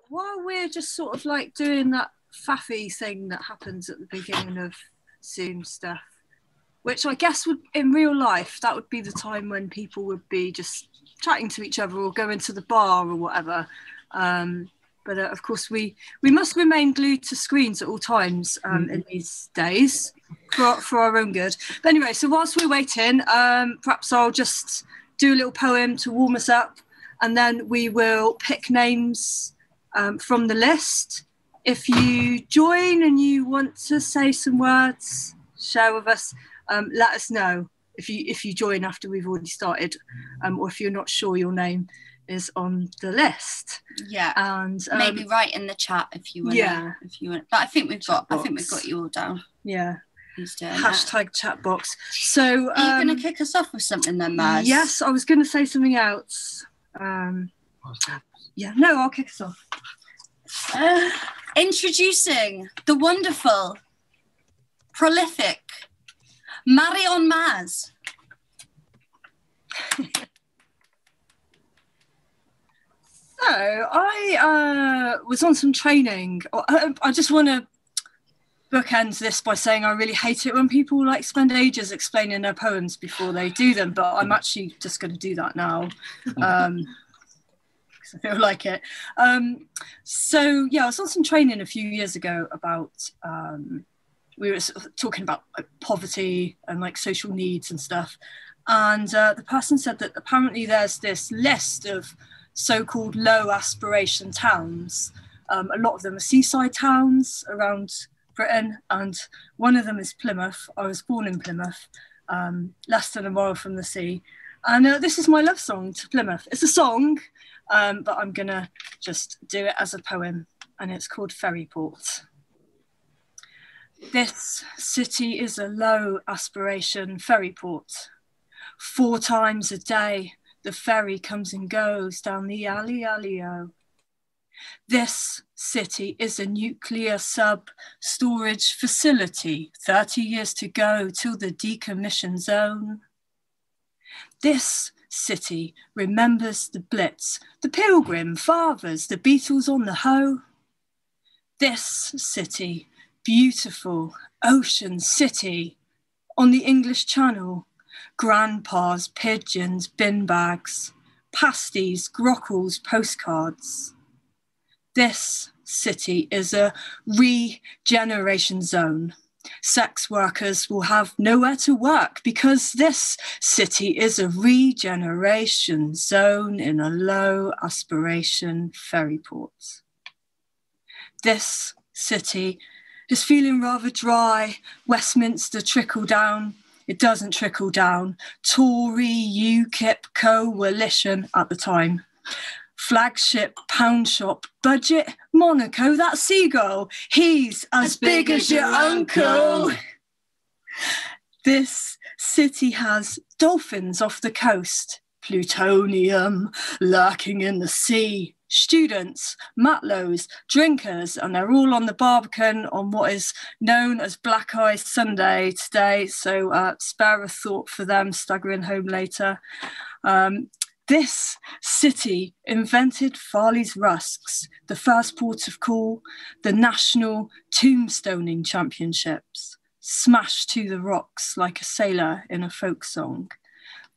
while we're just sort of like doing that faffy thing that happens at the beginning of Zoom stuff, which I guess would, in real life, that would be the time when people would be just chatting to each other or going to the bar or whatever. But of course, we must remain glued to screens at all times in these days for our own good. But anyway, so whilst we're waiting, perhaps I'll just do a little poem to warm us up, and then we will pick names from the list. If you join and you want to say some words, share with us, let us know if you join after we've already started, or if you're not sure your name is on the list. Yeah, and maybe write in the chat if you want. Yeah, if you want. But I think we've got you all down. Yeah. # chat box. So are you going to kick us off with something then, Maz? Yes, I was going to say something else. Yeah, no, I'll kick us off. Introducing the wonderful, prolific Marion Maz. So I was on some training. I just want to bookend this by saying I really hate it when people like spend ages explaining their poems before they do them, but I'm actually just going to do that now because I feel like it. So yeah, I was on some training a few years ago about we were sort of talking about like, poverty and like social needs and stuff, and the person said that apparently there's this list of so-called low aspiration towns. A lot of them are seaside towns around Britain, and one of them is Plymouth. I was born in Plymouth, less than a mile from the sea, and this is my love song to Plymouth. It's a song, but I'm gonna just do it as a poem, and it's called Ferryport. This city is a low aspiration ferryport. 4 times a day the ferry comes and goes down the alley-o. This city is a nuclear sub-storage facility, 30 years to go till the decommission zone. This city remembers the Blitz, the Pilgrim Fathers, the Beatles on the Hoe. This city, beautiful ocean city on the English Channel, grandpas, pigeons, bin bags, pasties, grockles, postcards. This city is a regeneration zone. Sex workers will have nowhere to work because this city is a regeneration zone in a low aspiration ferryport. This city is feeling rather dry. Westminster trickle down. It doesn't trickle down. Tory UKIP coalition at the time. Flagship pound shop, budget Monaco, that seagull, he's as big as your uncle. This city has dolphins off the coast, plutonium lurking in the sea, students, matlows, drinkers, and they're all on the Barbican on what is known as Black Eye Sunday today, so spare a thought for them staggering home later. This city invented Farley's Rusks, the first port of call, the national tombstoning championships, smashed to the rocks like a sailor in a folk song.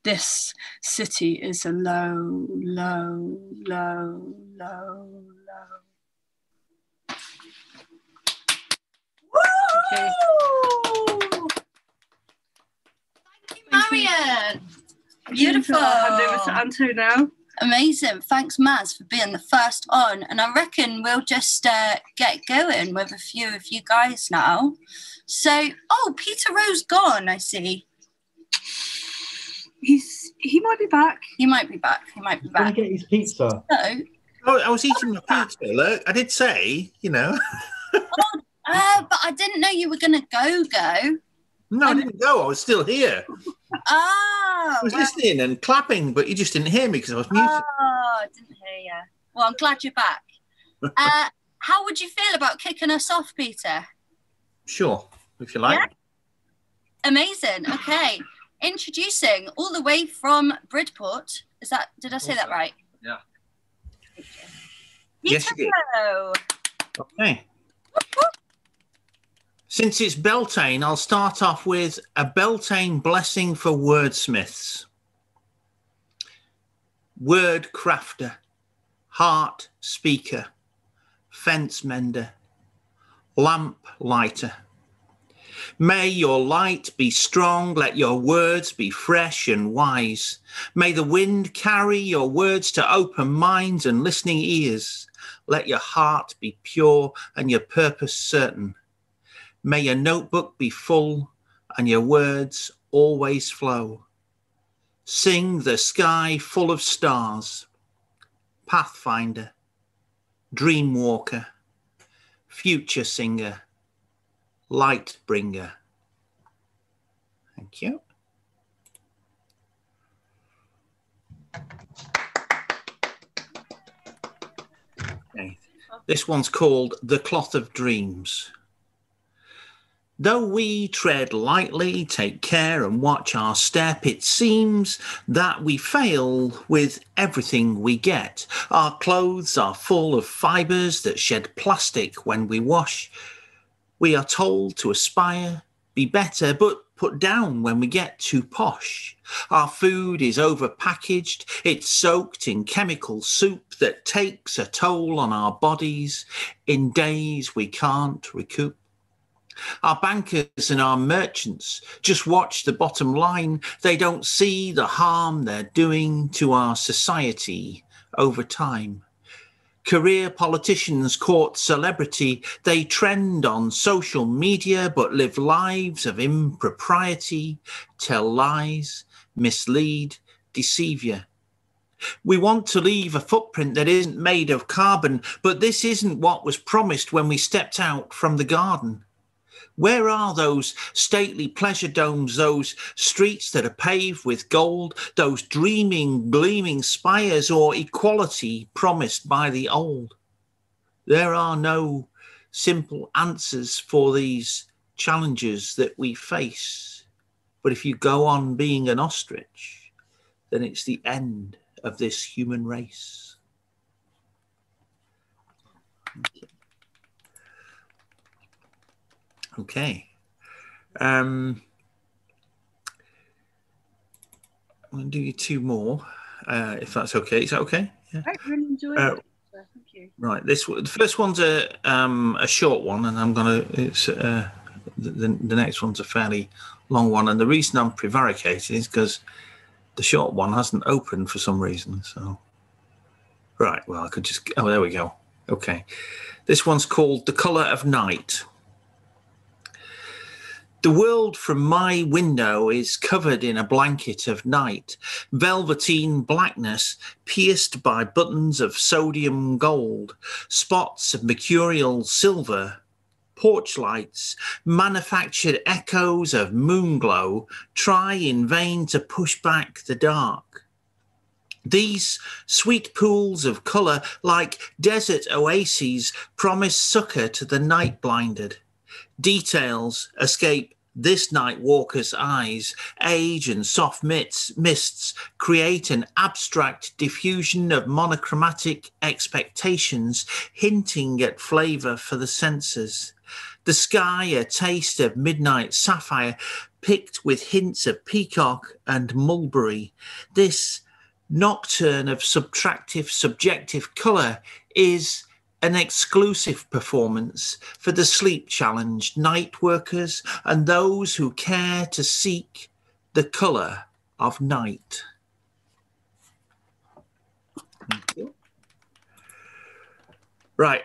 This city is a low, low, low, low, low. Woo! Okay. Thank you, Marion. Beautiful. I'll hand over to Anto now. Amazing. Thanks, Maz, for being the first on. And I reckon we'll just get going with a few of you guys now. So, Peter Rowe's gone, I see. He might be back. He might be back. Gonna get his pizza. So, I was eating my pizza. Look, I did say, but I didn't know you were going to go. No, I didn't go. I was still here. I was listening and clapping, but you just didn't hear me because I was muted. Oh, I didn't hear you. Well, I'm glad you're back. How would you feel about kicking us off, Peter? Sure, if you like. Yeah? Amazing. Okay. Introducing all the way from Bridport. Did I say that right? Yeah. Yes, you did. Okay. Since it's Beltane, I'll start off with a Beltane blessing for wordsmiths. Word crafter, heart speaker, fence mender, lamp lighter. May your light be strong, let your words be fresh and wise. May the wind carry your words to open minds and listening ears. Let your heart be pure and your purpose certain. May your notebook be full and your words always flow. Sing the sky full of stars, pathfinder, dream walker, future singer, light bringer. Thank you. Okay. This one's called The Cloth of Dreams. Though we tread lightly, take care and watch our step, it seems that we fail with everything we get. Our clothes are full of fibres that shed plastic when we wash. We are told to aspire, be better, but put down when we get too posh. Our food is overpackaged, it's soaked in chemical soup that takes a toll on our bodies in days we can't recoup. Our bankers and our merchants just watch the bottom line. They don't see the harm they're doing to our society over time. Career politicians court celebrity. They trend on social media but live lives of impropriety, tell lies, mislead, deceive you. We want to leave a footprint that isn't made of carbon, but this isn't what was promised when we stepped out from the garden. Where are those stately pleasure domes, those streets that are paved with gold, those dreaming, gleaming spires or equality promised by the old? There are no simple answers for these challenges that we face. But if you go on being an ostrich, then it's the end of this human race. Okay. I'm going to do you two more, if that's okay. Is that okay? Yeah. I really enjoyed it. Thank you. Right. The first one's a short one, and I'm going to. It's the next one's a fairly long one, and the reason I'm prevaricating is because the short one hasn't opened for some reason. So, right. Well, I could just. Oh, there we go. Okay. This one's called "The Colour of Night." The world from my window is covered in a blanket of night, velveteen blackness pierced by buttons of sodium gold, spots of mercurial silver, porch lights, manufactured echoes of moonglow try in vain to push back the dark. These sweet pools of colour, like desert oases, promise succour to the night-blinded. Details escape this night walker's eyes. Age and soft mists create an abstract diffusion of monochromatic expectations, hinting at flavour for the senses. The sky a taste of midnight sapphire, picked with hints of peacock and mulberry. This nocturne of subjective colour is an exclusive performance for the sleep-challenged night workers and those who care to seek the colour of night. Thank you. Right.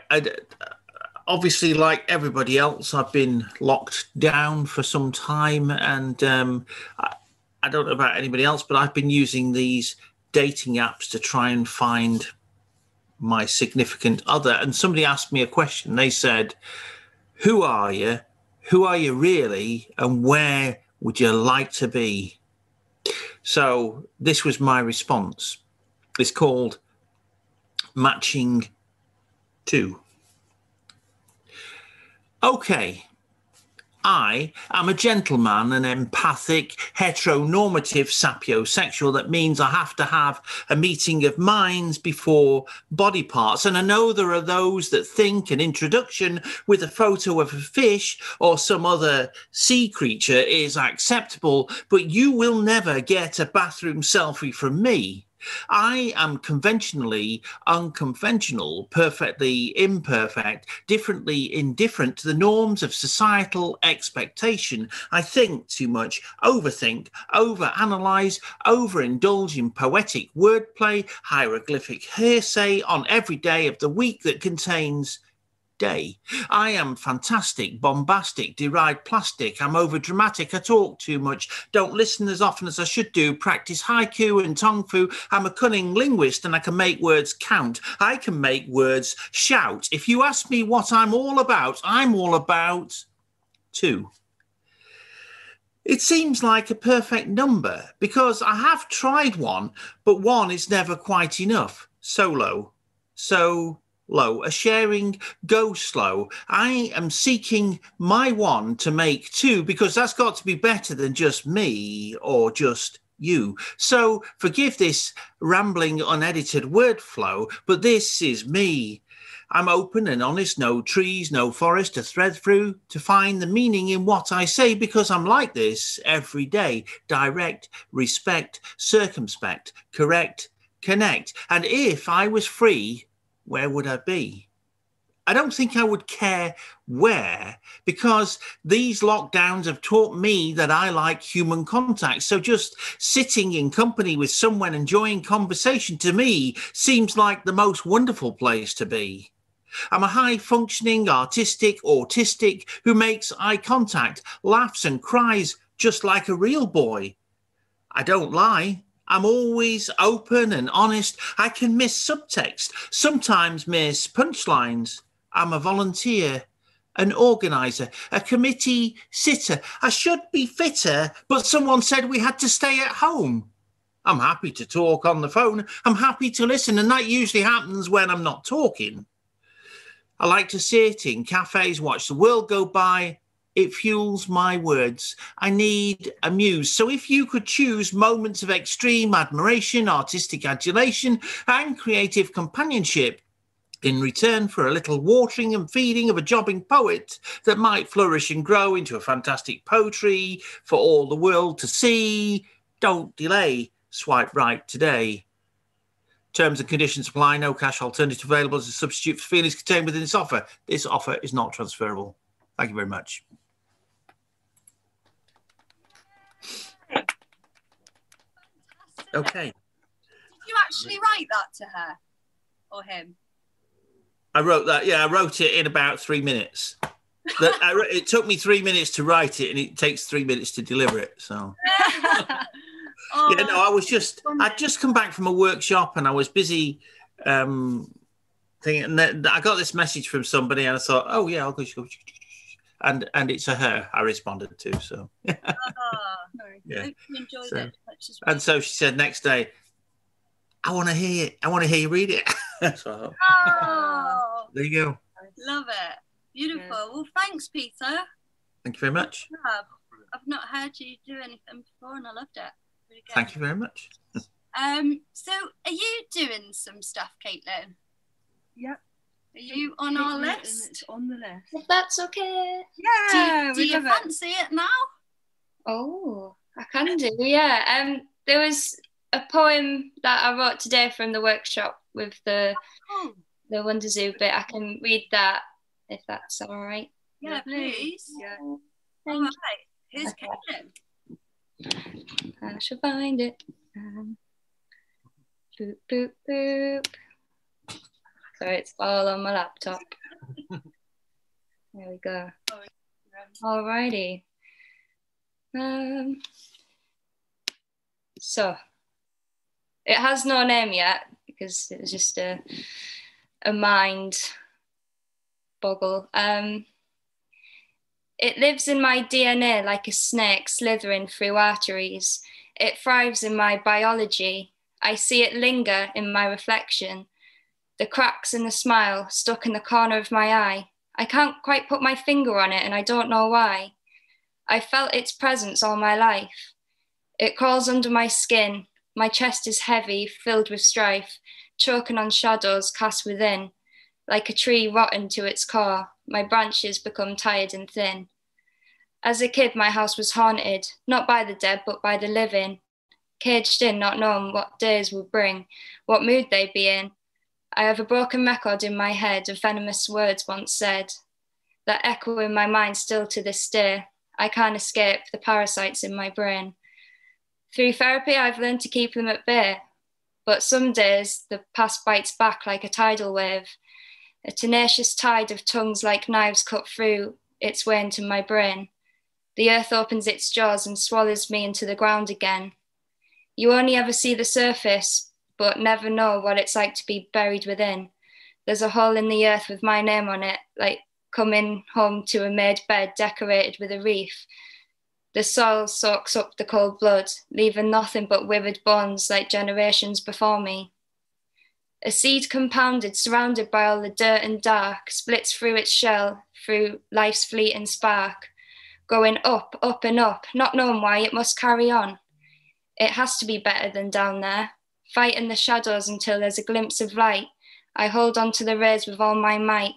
Obviously, like everybody else, I've been locked down for some time, and I don't know about anybody else, but I've been using these dating apps to try and find my significant other. And somebody asked me a question. They said, who are you? Who are you really? And where would you like to be? So this was my response. It's called Matching 2. Okay, I am a gentleman, an empathic, heteronormative sapiosexual. That means I have to have a meeting of minds before body parts. And I know there are those that think an introduction with a photo of a fish or some other sea creature is acceptable, but you will never get a bathroom selfie from me. I am conventionally unconventional, perfectly imperfect, differently indifferent to the norms of societal expectation. I think too much, overthink, overanalyze, overindulge in poetic wordplay, hieroglyphic hearsay on every day of the week that contains day. I am fantastic, bombastic, deride plastic. I'm overdramatic. I talk too much. Don't listen as often as I should do. Practice haiku and tong fu. I'm a cunning linguist and I can make words count. I can make words shout. If you ask me what I'm all about two. It seems like a perfect number because I have tried one, but one is never quite enough. Solo. So low, a sharing, go slow. I am seeking my one to make two because that's got to be better than just me or just you. So forgive this rambling, unedited word flow, but this is me. I'm open and honest, no trees, no forest to thread through, to find the meaning in what I say because I'm like this every day. Direct, respect, circumspect, correct, connect. And if I was free, where would I be? I don't think I would care where, because these lockdowns have taught me that I like human contact. So just sitting in company with someone enjoying conversation to me seems like the most wonderful place to be. I'm a high-functioning, artistic, autistic who makes eye contact, laughs and cries just like a real boy. I don't lie. I'm always open and honest. I can miss subtext, sometimes miss punchlines. I'm a volunteer, an organizer, a committee sitter. I should be fitter, but someone said we had to stay at home. I'm happy to talk on the phone. I'm happy to listen, and that usually happens when I'm not talking. I like to sit in cafes, watch the world go by. It fuels my words. I need a muse. So if you could choose moments of extreme admiration, artistic adulation, and creative companionship in return for a little watering and feeding of a jobbing poet that might flourish and grow into a fantastic poetry for all the world to see, don't delay. Swipe right today. Terms and conditions apply. No cash alternative available as a substitute for feelings contained within this offer. This offer is not transferable. Thank you very much. Okay. Did you actually write that to her or him? I wrote that. Yeah, I wrote it in about 3 minutes. It took me 3 minutes to write it, and it takes 3 minutes to deliver it. So, Oh, yeah, no, I'd just come back from a workshop, and I was busy thinking. And then I got this message from somebody, and I thought, oh yeah, I'll go. And it's a her. I responded to. So, yeah. I hope you enjoyed it as much as And so she said next day, I want to hear it. I want to hear you read it. So, there you go. Love it. Beautiful. Yeah. Well, thanks, Peter. Thank you very much. I've not heard you do anything before, and I loved it. Really good. Thank you very much. So are you doing some stuff, Caitlin? Yep. Are you on our list? It's on the list. If that's okay. Yeah. Do you fancy it now? Oh, I can do, yeah. There was a poem that I wrote today from the workshop with the Wonder Zoo bit. I can read that if that's all right. Yeah, please. Yeah. All right. Here's Caitlin. I shall find it. Boop, boop, boop. Sorry, it's all on my laptop. There we go. Alrighty. So it has no name yet because it was just a mind boggle. It lives in my DNA like a snake slithering through arteries. It thrives in my biology. I see it linger in my reflection. The cracks in the smile stuck in the corner of my eye. I can't quite put my finger on it and I don't know why. I felt its presence all my life. It crawls under my skin. My chest is heavy, filled with strife, choking on shadows cast within. Like a tree rotten to its core, my branches become tired and thin. As a kid, my house was haunted, not by the dead, but by the living. Caged in, not knowing what days would bring, what mood they'd be in. I have a broken record in my head of venomous words once said that echo in my mind still to this day. I can't escape the parasites in my brain. Through therapy, I've learned to keep them at bay, but some days the past bites back like a tidal wave. A tenacious tide of tongues like knives cut through its way into my brain. The earth opens its jaws and swallows me into the ground again. You only ever see the surface, but never know what it's like to be buried within. There's a hole in the earth with my name on it, like coming home to a made bed decorated with a wreath. The soil soaks up the cold blood, leaving nothing but withered bones like generations before me. A seed compounded, surrounded by all the dirt and dark, splits through its shell, through life's fleeting spark, going up, up and up, not knowing why it must carry on. It has to be better than down there, fighting the shadows until there's a glimpse of light. I hold on to the rays with all my might.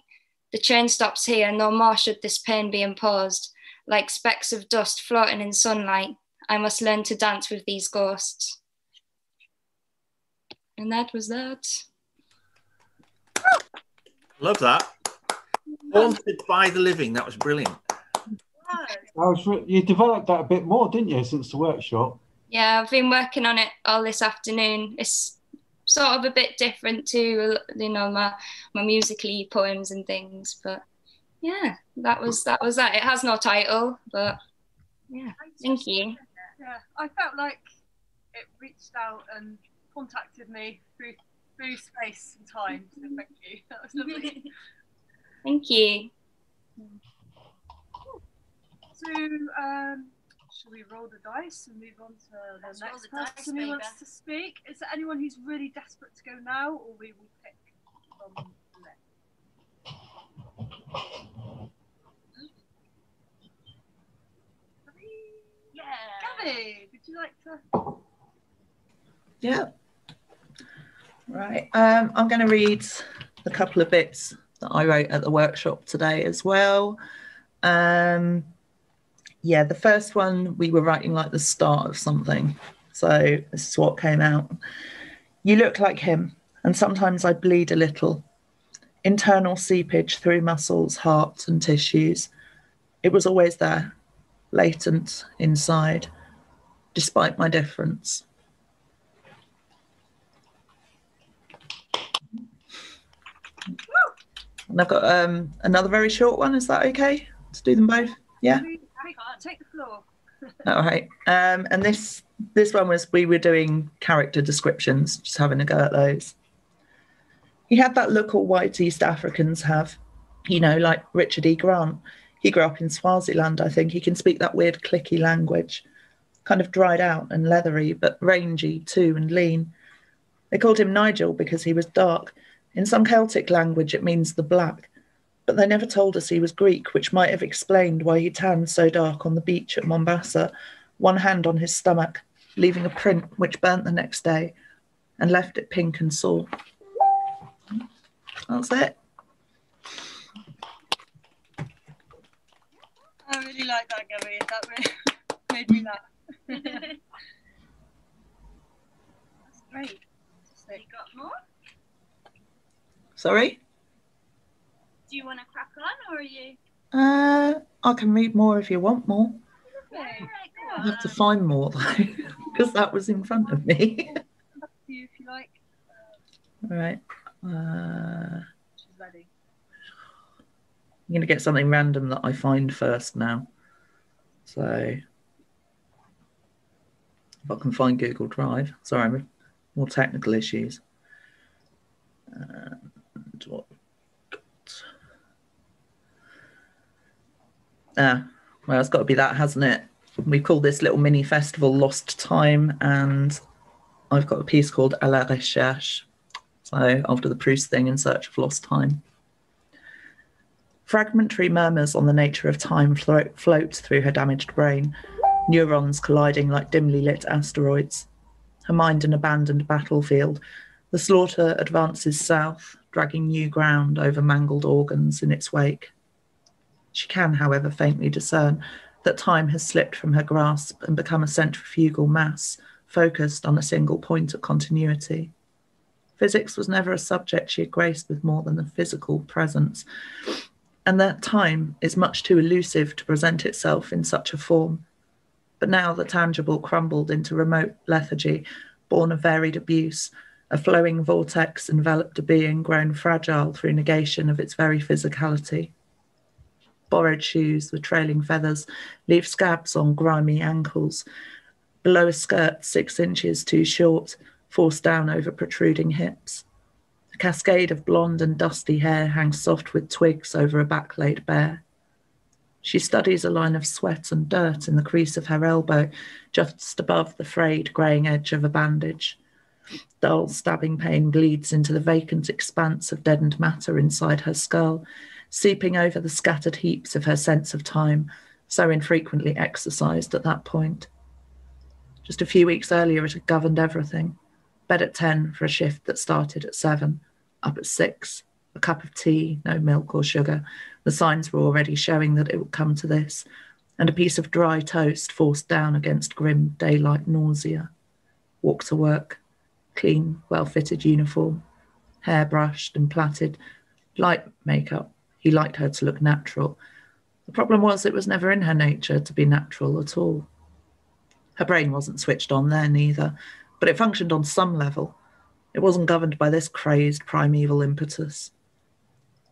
The chain stops here, no more should this pain be imposed. Like specks of dust floating in sunlight, I must learn to dance with these ghosts. And that was that. Love that. Haunted by the Living. That was brilliant. You developed that a bit more, didn't you, since the workshop? Yeah, I've been working on it all this afternoon. It's sort of a bit different to, you know, my musically poems and things, but yeah, that was that. It has no title, but yeah, thank you. Yeah, I felt like it reached out and contacted me through space and time. So thank you. That was lovely. Thank you. So, shall we roll the dice and move on to the next person who wants to speak? Is there anyone who's really desperate to go now, or we will pick from the list? Yeah. Gabby, would you like to? Yeah. Right. I'm going to read a couple of bits that I wrote at the workshop today as well. Yeah, the first one we were writing like the start of something. So this is what came out. You look like him, and sometimes I bleed a little. Internal seepage through muscles, heart and tissues. It was always there, latent inside, despite my difference. And I've got another very short one. Is that okay to do them both? Yeah. Take the floor. All right. And this one was, we were doing character descriptions, just having a go at those. He had that look all white East Africans have, you know, like Richard E. Grant. He grew up in Swaziland, I think. He can speak that weird clicky language, kind of dried out and leathery, but rangy too and lean. They called him Nigel because he was dark. In some Celtic language, it means the black. But they never told us he was Greek, which might have explained why he tanned so dark on the beach at Mombasa, one hand on his stomach, leaving a print which burnt the next day and left it pink and sore. That's it. I really like that, Gabby. That really made me laugh. That's great. So you got more? Sorry? Do you want to crack on, or are you? I can read more if you want more. Okay. I have to find more though, because that was in front of me. Up to you if you like. All right. She's ready. I'm going to get something random that I find first now. So, if I can find Google Drive. Sorry, more technical issues. And what we've got. Well, it's got to be that, hasn't it? We call this little mini festival Lost Time, and I've got a piece called À la recherche. So, after the Proust thing, In Search of Lost Time. Fragmentary murmurs on the nature of time float through her damaged brain, neurons colliding like dimly lit asteroids. Her mind an abandoned battlefield, the slaughter advances south, dragging new ground over mangled organs in its wake. She can, however, faintly discern that time has slipped from her grasp and become a centrifugal mass, focused on a single point of continuity. Physics was never a subject she had graced with more than a physical presence, and that time is much too elusive to present itself in such a form. But now the tangible crumbled into remote lethargy, born of varied abuse. A flowing vortex enveloped a being grown fragile through negation of its very physicality. Borrowed shoes with trailing feathers leave scabs on grimy ankles. Below a skirt 6 inches too short, forced down over protruding hips. A cascade of blonde and dusty hair hangs soft with twigs over a back laid bare. She studies a line of sweat and dirt in the crease of her elbow, just above the frayed, greying edge of a bandage. Dull, stabbing pain bleeds into the vacant expanse of deadened matter inside her skull, seeping over the scattered heaps of her sense of time, so infrequently exercised at that point. Just a few weeks earlier, it had governed everything. Bed at 10 for a shift that started at 7, up at 6, a cup of tea, no milk or sugar. The signs were already showing that it would come to this, and a piece of dry toast forced down against grim daylight nausea. Walk to work, clean, well-fitted uniform, hair brushed and plaited, light makeup. He liked her to look natural. The problem was it was never in her nature to be natural at all. Her brain wasn't switched on then either, but it functioned on some level. It wasn't governed by this crazed primeval impetus.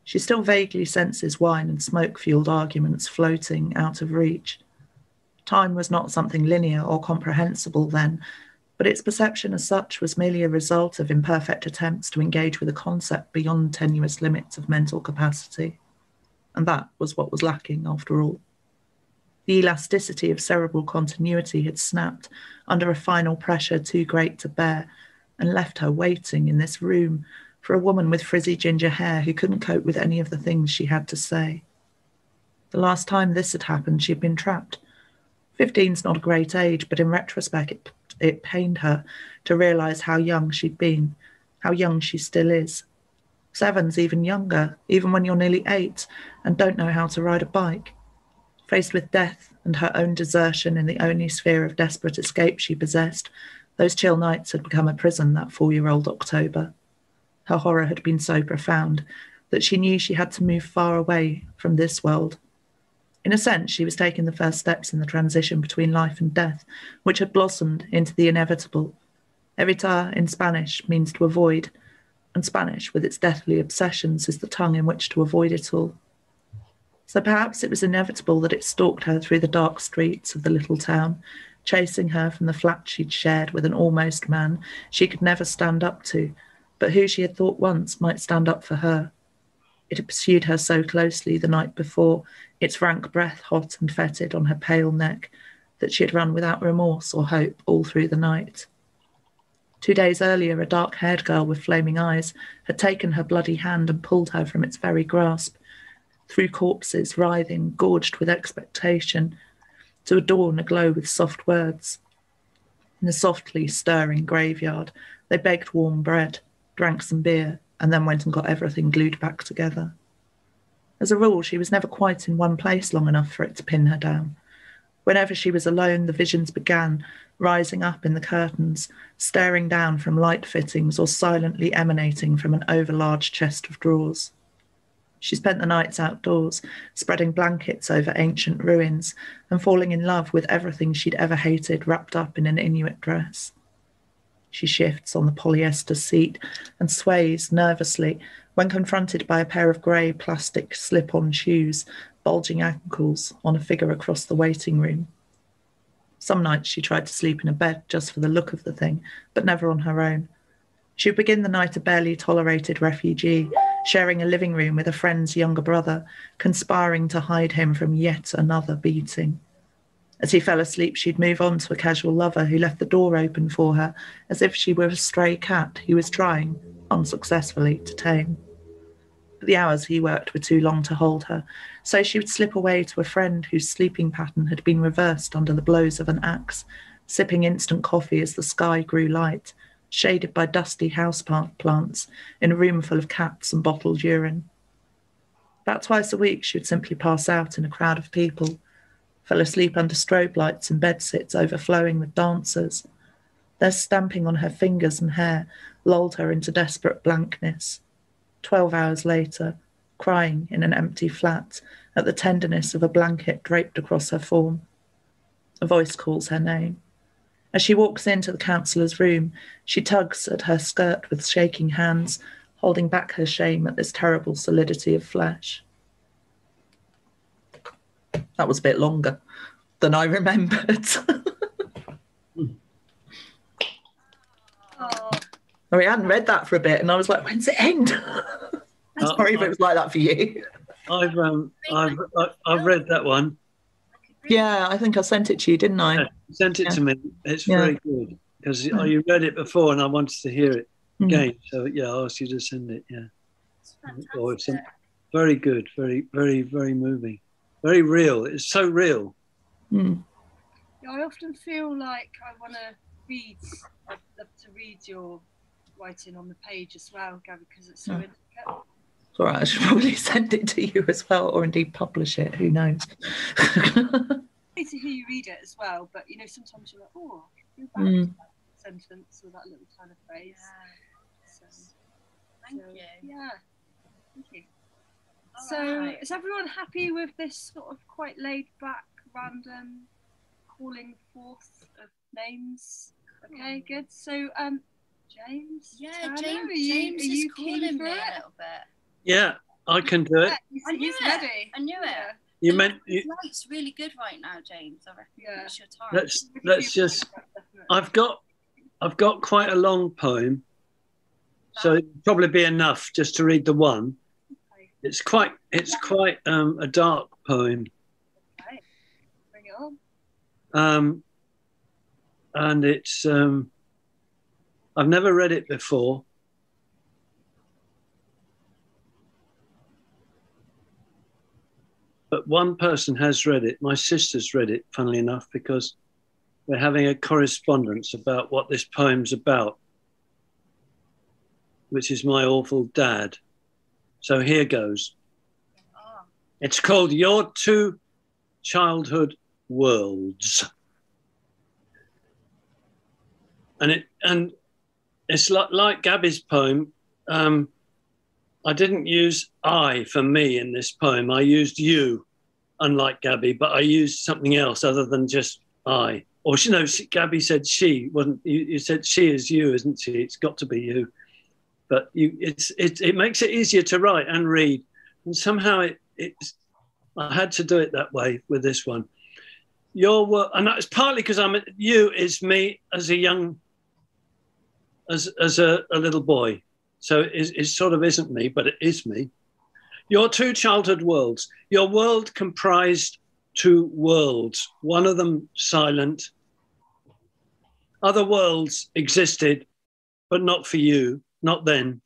She still vaguely senses wine and smoke-fueled arguments floating out of reach. Time was not something linear or comprehensible then, but its perception as such was merely a result of imperfect attempts to engage with a concept beyond tenuous limits of mental capacity. And that was what was lacking, after all. The elasticity of cerebral continuity had snapped under a final pressure too great to bear, and left her waiting in this room for a woman with frizzy ginger hair who couldn't cope with any of the things she had to say. The last time this had happened, she'd been trapped. 15's not a great age, but in retrospect, it pained her to realise how young she'd been, how young she still is. 7's even younger, even when you're nearly 8 and don't know how to ride a bike. Faced with death and her own desertion in the only sphere of desperate escape she possessed, those chill nights had become a prison that 4-year-old October. Her horror had been so profound that she knew she had to move far away from this world. In a sense, she was taking the first steps in the transition between life and death, which had blossomed into the inevitable. Evitar in Spanish means to avoid, and Spanish, with its deathly obsessions, is the tongue in which to avoid it all. So perhaps it was inevitable that it stalked her through the dark streets of the little town, chasing her from the flat she'd shared with an almost man she could never stand up to, but who she had thought once might stand up for her. It had pursued her so closely the night before, its rank breath hot and fetid on her pale neck, that she had run without remorse or hope all through the night. 2 days earlier, a dark-haired girl with flaming eyes had taken her bloody hand and pulled her from its very grasp, through corpses, writhing, gorged with expectation, to adorn aglow with soft words. In the softly stirring graveyard, they begged warm bread, drank some beer, and then went and got everything glued back together. As a rule, she was never quite in one place long enough for it to pin her down. Whenever she was alone, the visions began, rising up in the curtains, staring down from light fittings or silently emanating from an overlarge chest of drawers. She spent the nights outdoors, spreading blankets over ancient ruins and falling in love with everything she'd ever hated wrapped up in an Inuit dress. She shifts on the polyester seat and sways nervously when confronted by a pair of grey plastic slip-on shoes, bulging ankles on a figure across the waiting room. Some nights she tried to sleep in a bed just for the look of the thing, but never on her own. She would begin the night a barely tolerated refugee, sharing a living room with a friend's younger brother, conspiring to hide him from yet another beating. As he fell asleep, she'd move on to a casual lover who left the door open for her, as if she were a stray cat he was trying, unsuccessfully, to tame. but the hours he worked were too long to hold her, so she would slip away to a friend whose sleeping pattern had been reversed under the blows of an axe, sipping instant coffee as the sky grew light, shaded by dusty plants in a room full of cats and bottled urine. About twice a week she would simply pass out in a crowd of people, fell asleep under strobe lights and bedsits overflowing with dancers. Their stamping on her fingers and hair lulled her into desperate blankness. 12 hours later, crying in an empty flat at the tenderness of a blanket draped across her form. A voice calls her name. As she walks into the counsellor's room, she tugs at her skirt with shaking hands, holding back her shame at this terrible solidity of flesh. That was a bit longer than I remembered. We hadn't read that for a bit, and I was like, "When's it end?" Sorry if it was like that for you. I've read that one. Yeah, I think I sent it to you, didn't I? Yeah, sent it to me. It's very good because you read it before, and I wanted to hear it again. So yeah, I asked you to send it. Yeah, it's very good, very, very, very moving, very real. It's so real. Yeah, I often feel like I want to read. I'd love to read your writing on the page as well, Gabby, because it's so intricate. It's all right. I should probably send it to you as well, or indeed publish it. Who knows? I need to hear you read it as well, but you know, sometimes you're like, oh, I can go back to that sentence or that little kind of phrase. Thank you. Yeah, thank you. So, is everyone happy with this sort of quite laid back, random calling forth of names? Okay, good. So, James. Yeah, Turner, James are is you calling keen me for a it? little bit. Yeah, I can do it. He's ready. I knew it. You The meant light's really good right now, James. I reckon it's your time. let's just. I've got quite a long poem, so it'd probably be enough just to read the one. It's quite a dark poem. Okay, bring it on. And it's I've never read it before. But one person has read it. My sister's read it, funnily enough, because we're having a correspondence about what this poem's about, which is my awful dad. So here goes. It's called Your Two Childhood Worlds. And it's like Gabby's poem. I didn't use I for me in this poem. I used you, unlike Gabby, but I used something else other than just I. Or Gabby said she wasn't. You said she is you, isn't she? It's got to be you. But it makes it easier to write and read, and somehow I had to do it that way with this one. Your work, and that's partly because you is me as a young. As a little boy. So it sort of isn't me, but it is me. Your two childhood worlds. Your world comprised two worlds, one of them silent. Other worlds existed, but not for you, not then.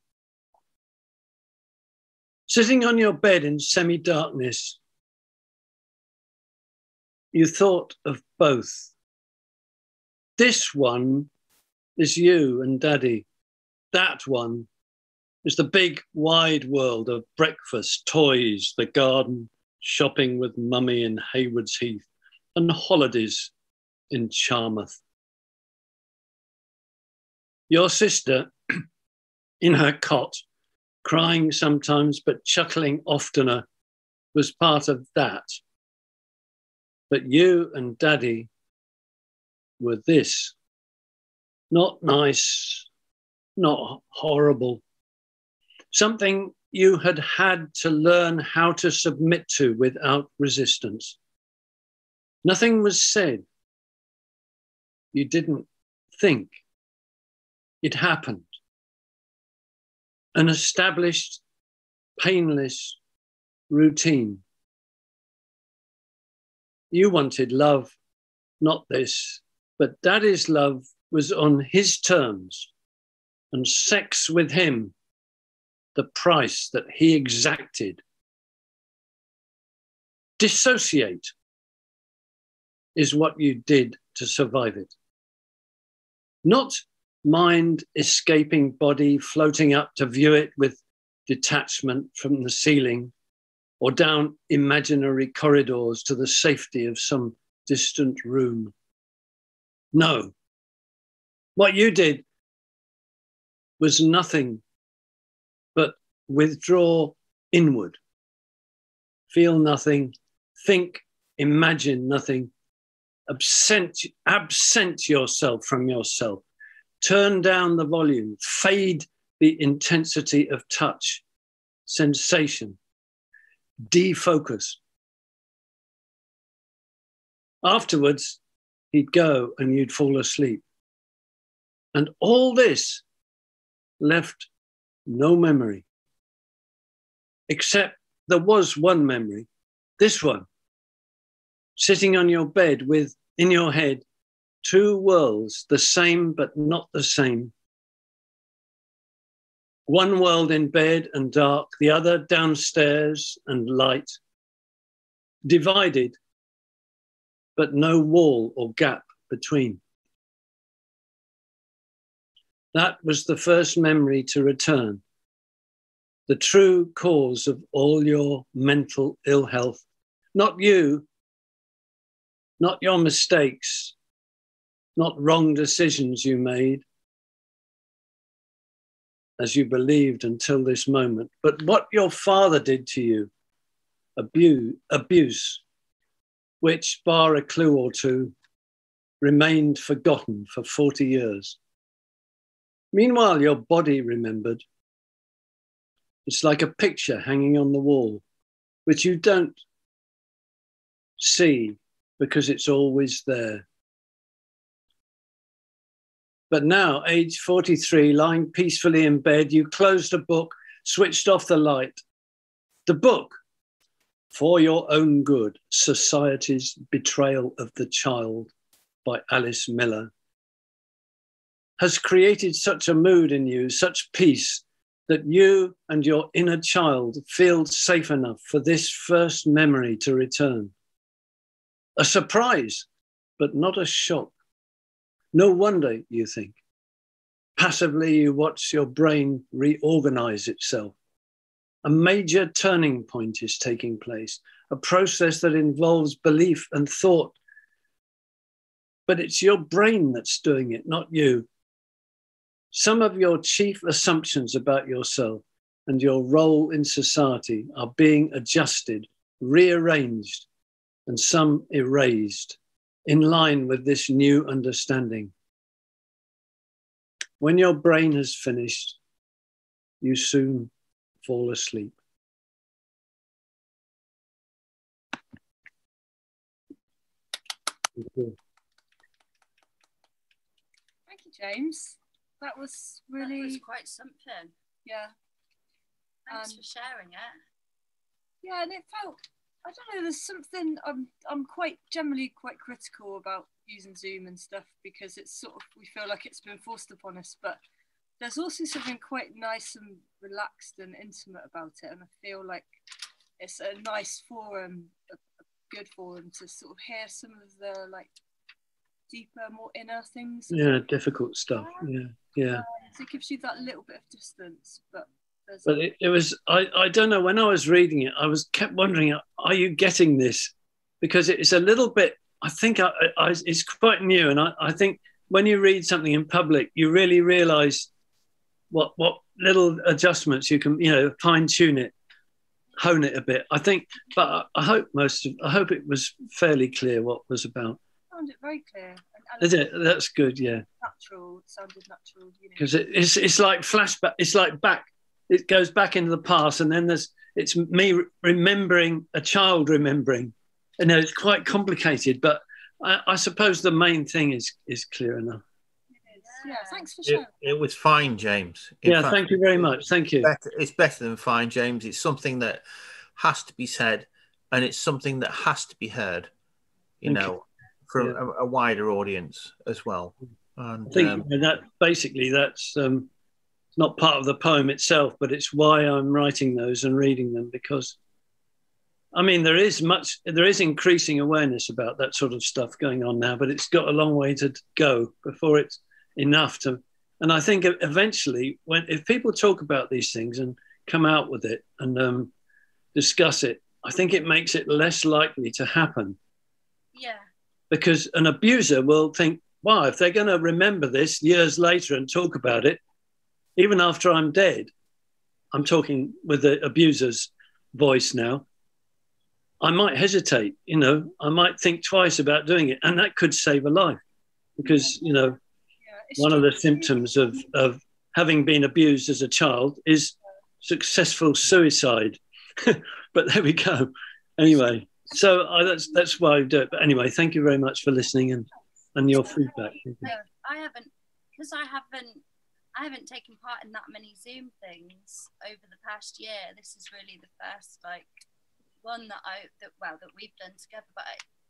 Sitting on your bed in semi-darkness, you thought of both. This one is you and Daddy. That one is the big, wide world of breakfast, toys, the garden, shopping with Mummy in Haywards Heath, and holidays in Charmouth. Your sister, in her cot, crying sometimes but chuckling oftener, was part of that. But you and Daddy were this. Not nice, not horrible. Something you had to learn how to submit to without resistance. Nothing was said. You didn't think. It happened. An established, painless routine. You wanted love, not this, but Daddy's love was on his terms, and sex with him the price that he exacted. Dissociate is what you did to survive it. Not mind escaping body floating up to view it with detachment from the ceiling or down imaginary corridors to the safety of some distant room. No, what you did was nothing but withdraw inward, feel nothing, think, imagine nothing, absent yourself from yourself, turn down the volume, fade the intensity of touch, sensation, defocus. Afterwards, he'd go and you'd fall asleep. And all this left no memory, except there was one memory, this one, sitting on your bed with, in your head, two worlds, the same but not the same. One world in bed and dark, the other downstairs and light, divided, but no wall or gap between. That was the first memory to return, the true cause of all your mental ill health. Not you, not your mistakes, not wrong decisions you made, as you believed until this moment, but what your father did to you, abuse, which, bar a clue or two, remained forgotten for 40 years. Meanwhile, your body remembered. It's like a picture hanging on the wall, which you don't see because it's always there. But now, age 43, lying peacefully in bed, you closed a book, switched off the light. The book, For Your Own Good, Society's Betrayal of the Child by Alice Miller, has created such a mood in you, such peace, that you and your inner child feel safe enough for this first memory to return. A surprise, but not a shock. No wonder, you think. Passively, you watch your brain reorganize itself. A major turning point is taking place, a process that involves belief and thought. But it's your brain that's doing it, not you. Some of your chief assumptions about yourself and your role in society are being adjusted, rearranged, and some erased, in line with this new understanding. When your brain has finished, you soon fall asleep. Thank you, James. That was really... That was quite something. Yeah. Thanks for sharing it. Yeah, and it felt, I don't know, there's something, I'm quite generally quite critical about using Zoom and stuff because it's sort of, we feel like it's been forced upon us, but there's also something quite nice and relaxed and intimate about it. And I feel like it's a nice forum, a good forum to sort of hear some of the like deeper, more inner things. Yeah, difficult stuff. Yeah. So it gives you that little bit of distance, but it was, I don't know, when I was reading it, kept wondering, are you getting this? Because it's a little bit, I think it's quite new. And I think when you read something in public, you really realize what little adjustments you can, fine tune it, hone it a bit. I think, but I hope it was fairly clear what it was about. I found it very clear. Is it? That's good, yeah. Natural, it sounded natural. Because it's like flashback, it's like back, it goes back into the past, and then it's me remembering a child remembering. It's quite complicated, but I suppose the main thing is clear enough. Yeah, thanks for sharing. It was fine, James. In fact, thank you very much. Thank you. It's better than fine, James. It's something that has to be said, and it's something that has to be heard, from a wider audience as well. And I think that basically that's not part of the poem itself, but it's why I'm writing those and reading them, because I mean, there is increasing awareness about that sort of stuff going on now, but it's got a long way to go before it's enough to. And I think eventually, if people talk about these things and come out with it and discuss it, I think it makes it less likely to happen. Yeah. Because an abuser will think, wow, if they're going to remember this years later and talk about it, even after I'm dead, I'm talking with the abuser's voice now, I might hesitate, I might think twice about doing it. And that could save a life because, one of the symptoms of having been abused as a child is successful suicide. But there we go. Anyway, so that's why I do it. But anyway, thank you very much for listening and your feedback. Thank you. I haven't taken part in that many Zoom things over the past year. This is really the first one that we've done together, but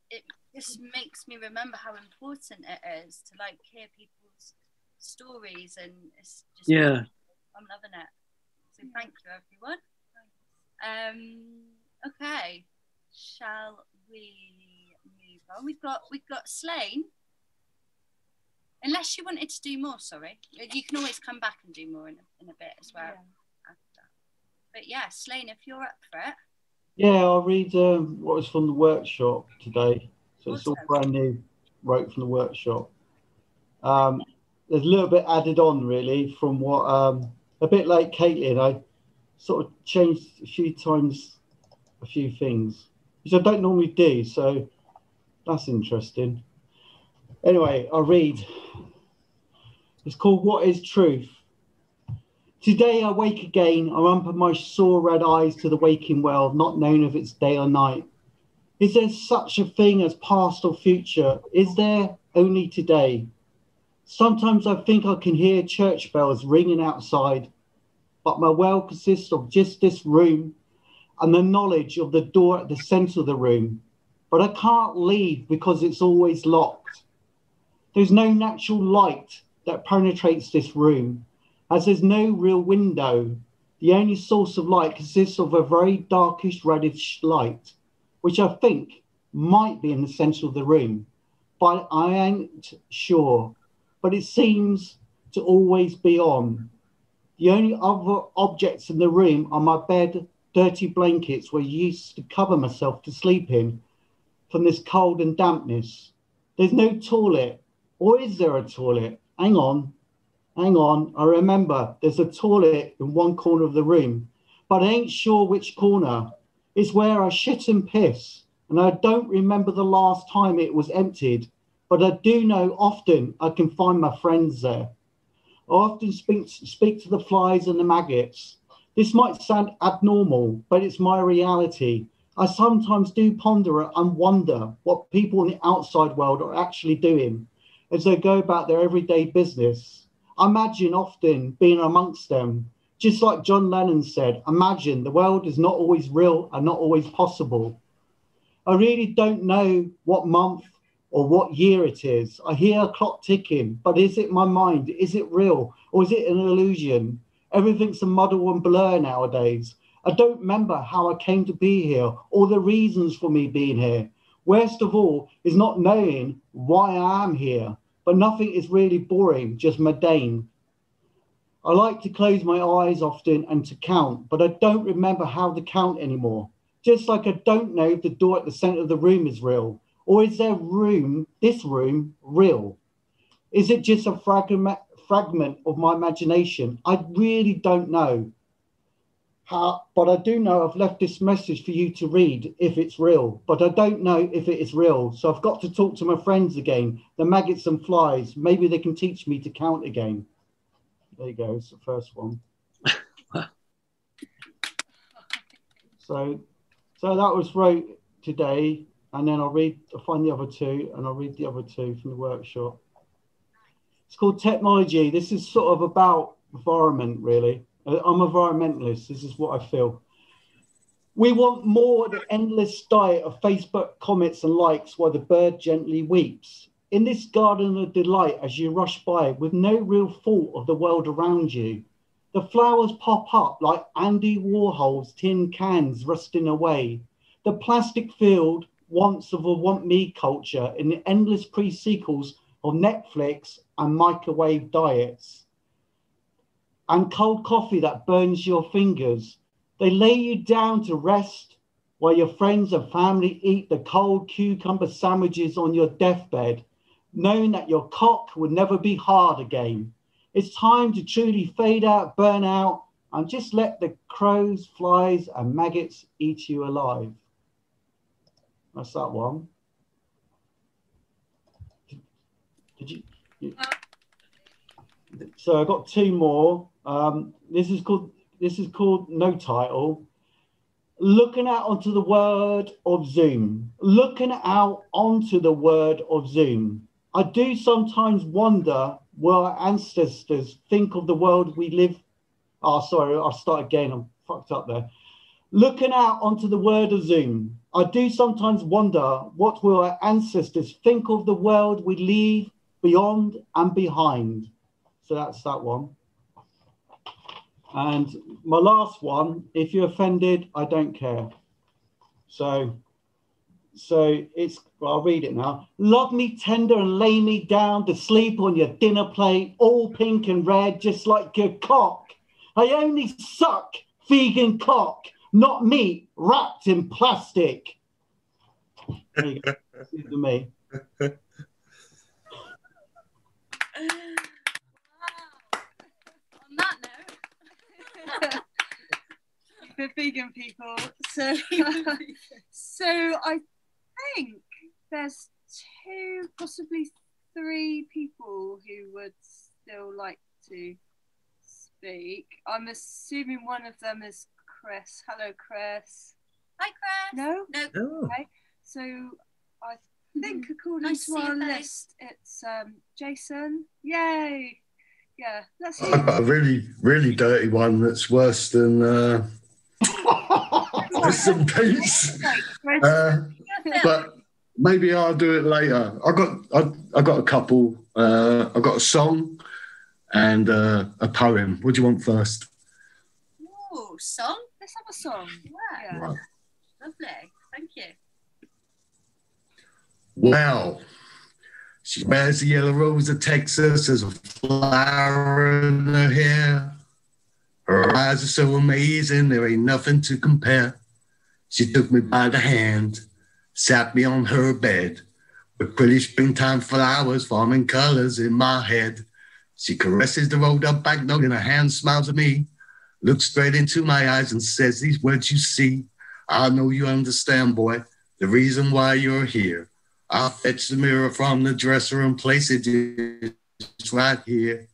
it just makes me remember how important it is to hear people's stories, and it's just I'm loving it. So thank you, everyone. Okay, shall we move on? We've got Slane. Unless you wanted to do more, sorry, you can always come back and do more in a bit as well. After. But yeah, Slane, if you're up for it. Yeah, I'll read what was from the workshop today. So it's all brand new, wrote from the workshop. There's a little bit added on, really, from what, a bit like Caitlin, I sort of changed a few things, which I don't normally do, so that's interesting. Anyway, I'll read. It's called What is Truth? Today I wake again, I open my sore red eyes to the waking world, not known if it's day or night. Is there such a thing as past or future? Is there only today? Sometimes I think I can hear church bells ringing outside, but my world consists of just this room and the knowledge of the door at the center of the room. But I can't leave because it's always locked. There's no natural light that penetrates this room, as there's no real window. The only source of light consists of a very darkish reddish light, which I think might be in the center of the room, but I ain't sure. But it seems to always be on. The only other objects in the room are my bed, dirty blankets where I used to cover myself to sleep in from this cold and dampness. There's no toilet, or is there a toilet? Hang on, I remember there's a toilet in one corner of the room, but I ain't sure which corner. It's where I shit and piss, and I don't remember the last time it was emptied, but I do know often I can find my friends there. I often speak to the flies and the maggots. This might sound abnormal, but it's my reality. I sometimes do ponder and wonder what people in the outside world are actually doing as they go about their everyday business. I imagine often being amongst them. Just like John Lennon said, imagine the world is not always real and not always possible. I really don't know what month or what year it is. I hear a clock ticking, but is it my mind? Is it real? Or is it an illusion? Everything's a muddle and blur nowadays. I don't remember how I came to be here or the reasons for me being here. Worst of all is not knowing why I am here, but nothing is really boring, just mundane. I like to close my eyes often and to count, but I don't remember how to count anymore. Just like I don't know if the door at the center of the room is real, or is this room real? Is it just a fragment of my imagination? I really don't know. But I do know I've left this message for you to read if it's real, but I don't know if it is real. So I've got to talk to my friends again, the maggots and flies. Maybe they can teach me to count again. There you go, it's the first one. So that was wrote today, and then I'll find the other two, and I'll read the other two from the workshop. It's called Technology. This is sort of about environment, really. I'm a environmentalist. This is what I feel. We want more of the endless diet of Facebook comments and likes while the bird gently weeps. In this garden of delight as you rush by with no real thought of the world around you, The flowers pop up like Andy Warhol's tin cans rusting away. The plastic field wants of a want me culture in the endless pre-sequels of Netflix and microwave diets. And cold coffee that burns your fingers. They lay you down to rest while your friends and family eat the cold cucumber sandwiches on your deathbed, knowing that your cock will never be hard again. It's time to truly fade out, burn out, and just let the crows, flies, and maggots eat you alive. That's that one. Did you So I got two more. This is called No Title. Looking out onto the word of Zoom. Looking out onto the word of Zoom. I do sometimes wonder what our ancestors think of the world we live. Oh, sorry, I'll start again. I'm fucked up there. Looking out onto the word of Zoom. I do sometimes wonder what will our ancestors think of the world we leave beyond and behind. So that's that one. And my last one, if you're offended, I don't care. So it's, well, I'll read it now. Love me tender and lay me down to sleep on your dinner plate, all pink and red, just like your cock. I only suck vegan cock, not meat wrapped in plastic. There you go. This is to me. For vegan people. So I think there's two, possibly three people who would still like to speak. I'm assuming one of them is Chris. Hello, Chris. Hi, Chris. No? No. Oh. Okay. So I think according Nice to to see our you, list, it's Jason. Yay. Yeah, let's I've got a really, really dirty one that's worse than some peace. But maybe I'll do it later. I got a couple. I got a song and a poem. What do you want first? Ooh, song? Let's have a song. Yeah. Right. Lovely. Thank you. Well, she wears the yellow rose of Texas as a flower in her hair. Her eyes are so amazing, there ain't nothing to compare. She took me by the hand, sat me on her bed, with pretty springtime flowers forming colors in my head. She caresses the rolled up back note and her hand smiles at me, looks straight into my eyes and says these words you see. I know you understand, boy, the reason why you're here. I'll fetch the mirror from the dresser and place it just right here.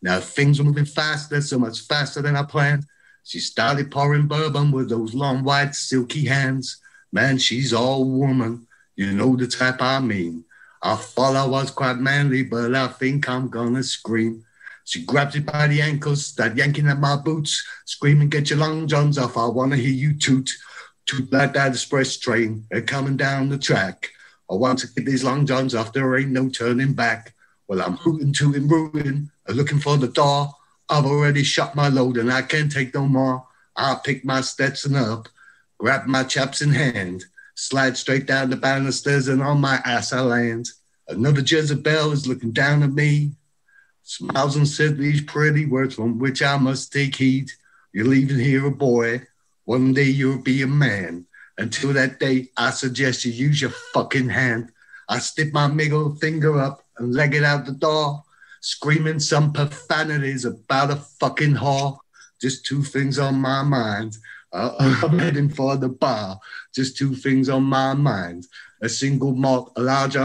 Now things were moving faster, so much faster than I planned. She started pouring bourbon with those long, white, silky hands. Man, she's all woman. You know the type I mean. I thought I was quite manly, but I think I'm gonna scream. She grabs me by the ankles, start yanking at my boots, screaming, get your long johns off, I wanna hear you toot. Toot like that express train, they're coming down the track. I want to get these long johns off, there ain't no turning back. Well, I'm hooting, tooting, rooting, looking for the door. I've already shot my load and I can't take no more. I'll pick my Stetson up, grab my chaps in hand, slide straight down the banisters and on my ass I land. Another Jezebel is looking down at me, smiles and said these pretty words from which I must take heed. You're leaving here a boy, one day you'll be a man. Until that day, I suggest you use your fucking hand. I stick my middle finger up and leg it out the door, screaming some profanities about a fucking whore. Just two things on my mind. I'm heading for the bar. Just two things on my mind. A single malt, a large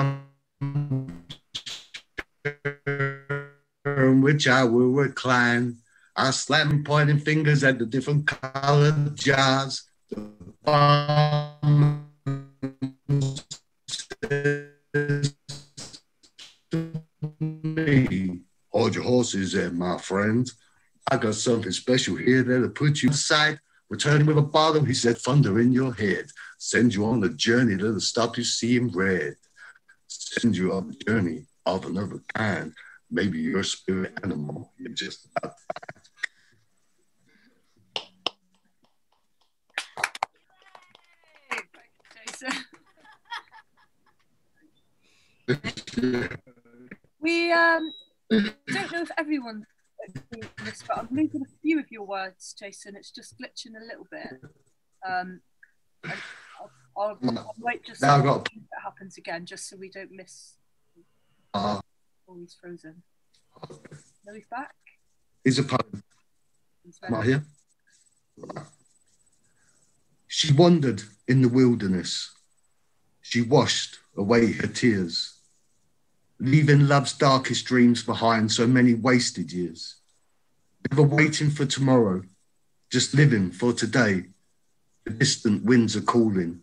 in which I will recline. I slam pointing fingers at the different colored jars. The bomb says to me, hold your horses there, my friend. I got something special here that'll put you aside. Returning with a bottle, he said, thunder in your head. Send you on a journey that'll stop you seeing red. Send you on a journey of another kind. Maybe you're a spirit animal. You're just about fine. We don't know if everyone agrees on this, but I'm losing a few of your words, Jason. It's just glitching a little bit. And I'll wait just Now so I've got- if it happens again, just so we don't miss. Uh, Oh, he's frozen. No, he's back. Here's a poem. He's Am I ready. here? She wandered in the wilderness. She washed away her tears, leaving love's darkest dreams behind, so many wasted years. Never waiting for tomorrow, just living for today. The distant winds are calling,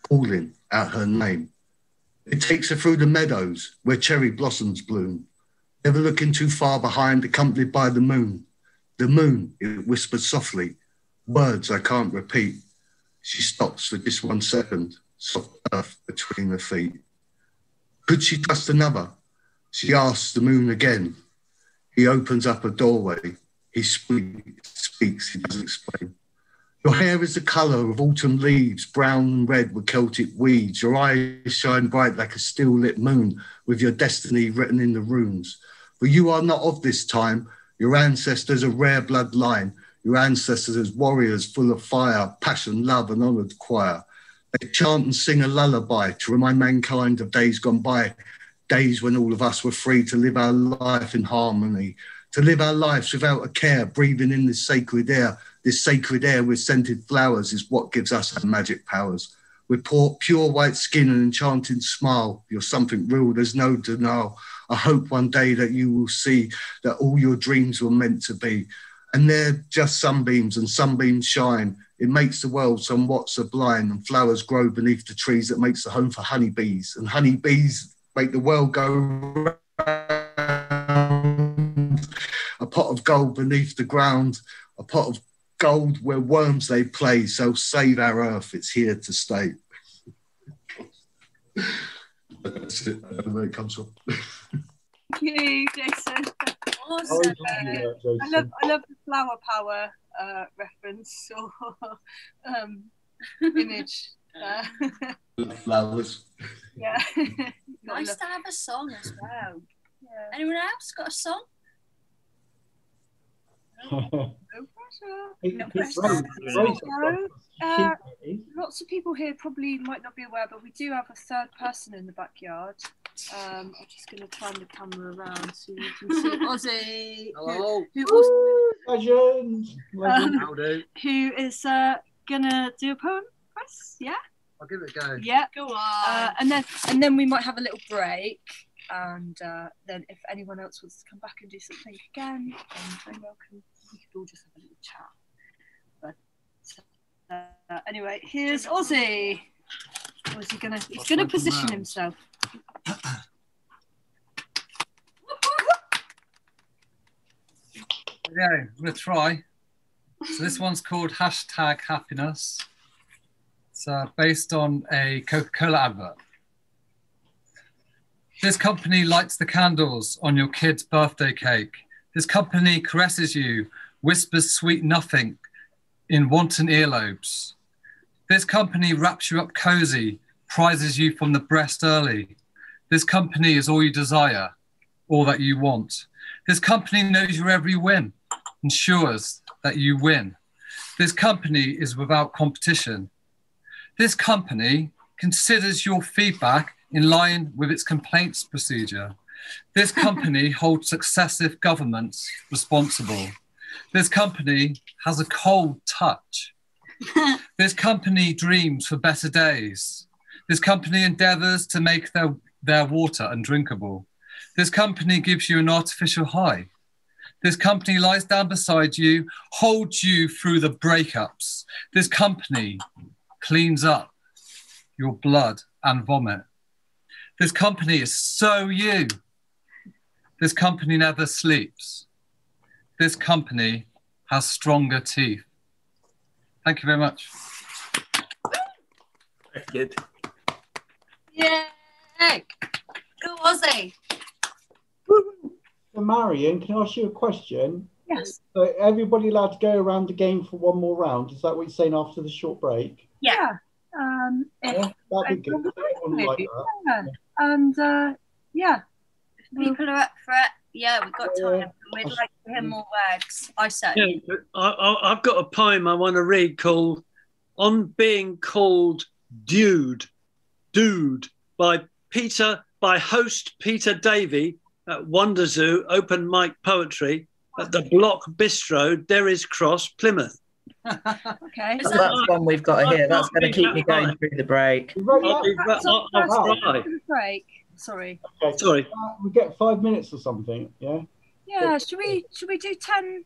calling out her name. It takes her through the meadows where cherry blossoms bloom, never looking too far behind, accompanied by the moon. The moon, it whispers softly, words I can't repeat. She stops for just 1 second, soft earth between her feet. Could she trust another? She asks the moon again. He opens up a doorway. He speaks, he doesn't explain. Your hair is the colour of autumn leaves, brown and red with Celtic weeds. Your eyes shine bright like a still-lit moon, with your destiny written in the runes. For you are not of this time. Your ancestors are rare bloodline. Your ancestors as warriors full of fire, passion, love and honoured choir. They chant and sing a lullaby to remind mankind of days gone by, days when all of us were free to live our life in harmony, to live our lives without a care, breathing in this sacred air. This sacred air with scented flowers is what gives us our magic powers. With pure white skin and enchanting smile, you're something real, there's no denial. I hope one day that you will see that all your dreams were meant to be. And they're just sunbeams, and sunbeams shine. It makes the world somewhat sublime, and flowers grow beneath the trees that makes the home for honeybees. And honeybees make the world go round. A pot of gold beneath the ground, a pot of gold where worms they play. So save our earth, it's here to stay. That's it. I don't know where it comes from. Thank you, Jason. Awesome. I love the flower power reference or image. Flowers. Yeah. Nice to have a song as well. Yeah. Anyone else got a song? No pressure. No It's pressure. right. Lots of people here probably might not be aware, but we do have a third person in the backyard. I'm just going to turn the camera around so you can see Ozzy. Hello. Legend. Who is going to do a poem for us? Yeah? I'll give it a go. Yeah. Go on. And then we might have a little break. And then if anyone else wants to come back and do something again, then very welcome. We could all just have a little chat. But anyway, here's Ozzy. Or is he gonna? He's gonna position himself. Yeah, I'm gonna try. So this one's called #happiness. It's based on a Coca-Cola advert. This company lights the candles on your kid's birthday cake. This company caresses you, whispers sweet nothing in wanton earlobes. This company wraps you up cozy, prizes you from the breast early. This company is all you desire, all that you want. This company knows your every whim, ensures that you win. This company is without competition. This company considers your feedback in line with its complaints procedure. This company holds successive governments responsible. This company has a cold touch. This company dreams for better days. This company endeavors to make their water undrinkable. This company gives you an artificial high. This company lies down beside you, holds you through the breakups. This company cleans up your blood and vomit. This company is so you. This company never sleeps. This company has stronger teeth. Thank you very much. Good. Yay! Go Ozzy. So Marion, can I ask you a question? Yes. So everybody allowed to go around the game for one more round? Is that what you're saying after the short break? Yeah. Yeah, that'd be good. I like that. Yeah. And Yeah. If people are up for it, yeah, we've got time. We'd like to hear more words. I say. Yeah, I've got a poem I want to read called "On Being Called Dude," by host Peter Davey at Wonder Zoo Open Mic Poetry at the Block Bistro, Derrys Cross, Plymouth. Okay. That's one we've got here. That's going to keep me going through the break. I'll try. Break. Sorry. Okay. Sorry. We get 5 minutes or something. Yeah. Yeah. Should we do 10?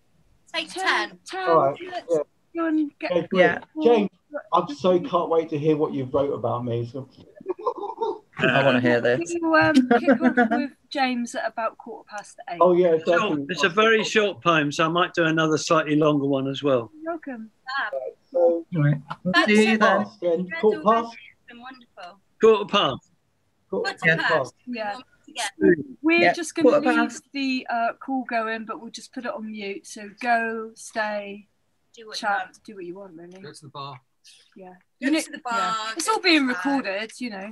Take 10. 10. All right. Let's go and get. Okay, Yeah. James, I so can't wait to hear what you wrote about me. So. I want to hear this. We'll kick off with James at about 8:15. Oh yeah, definitely. It's a very short poem, so I might do another slightly longer one as well. You're welcome. So, Right. See you then. Quarter past. It's been wonderful. Quarter past. Quarter past. Yeah. Yeah. We're just going to leave 15:15. the call going, but we'll just put it on mute. So go, stay, Do what you chat, want. do what you want, really. Go to the bar. Yeah. Go to the bar. Yeah. It's go all to being the bar. recorded, you know.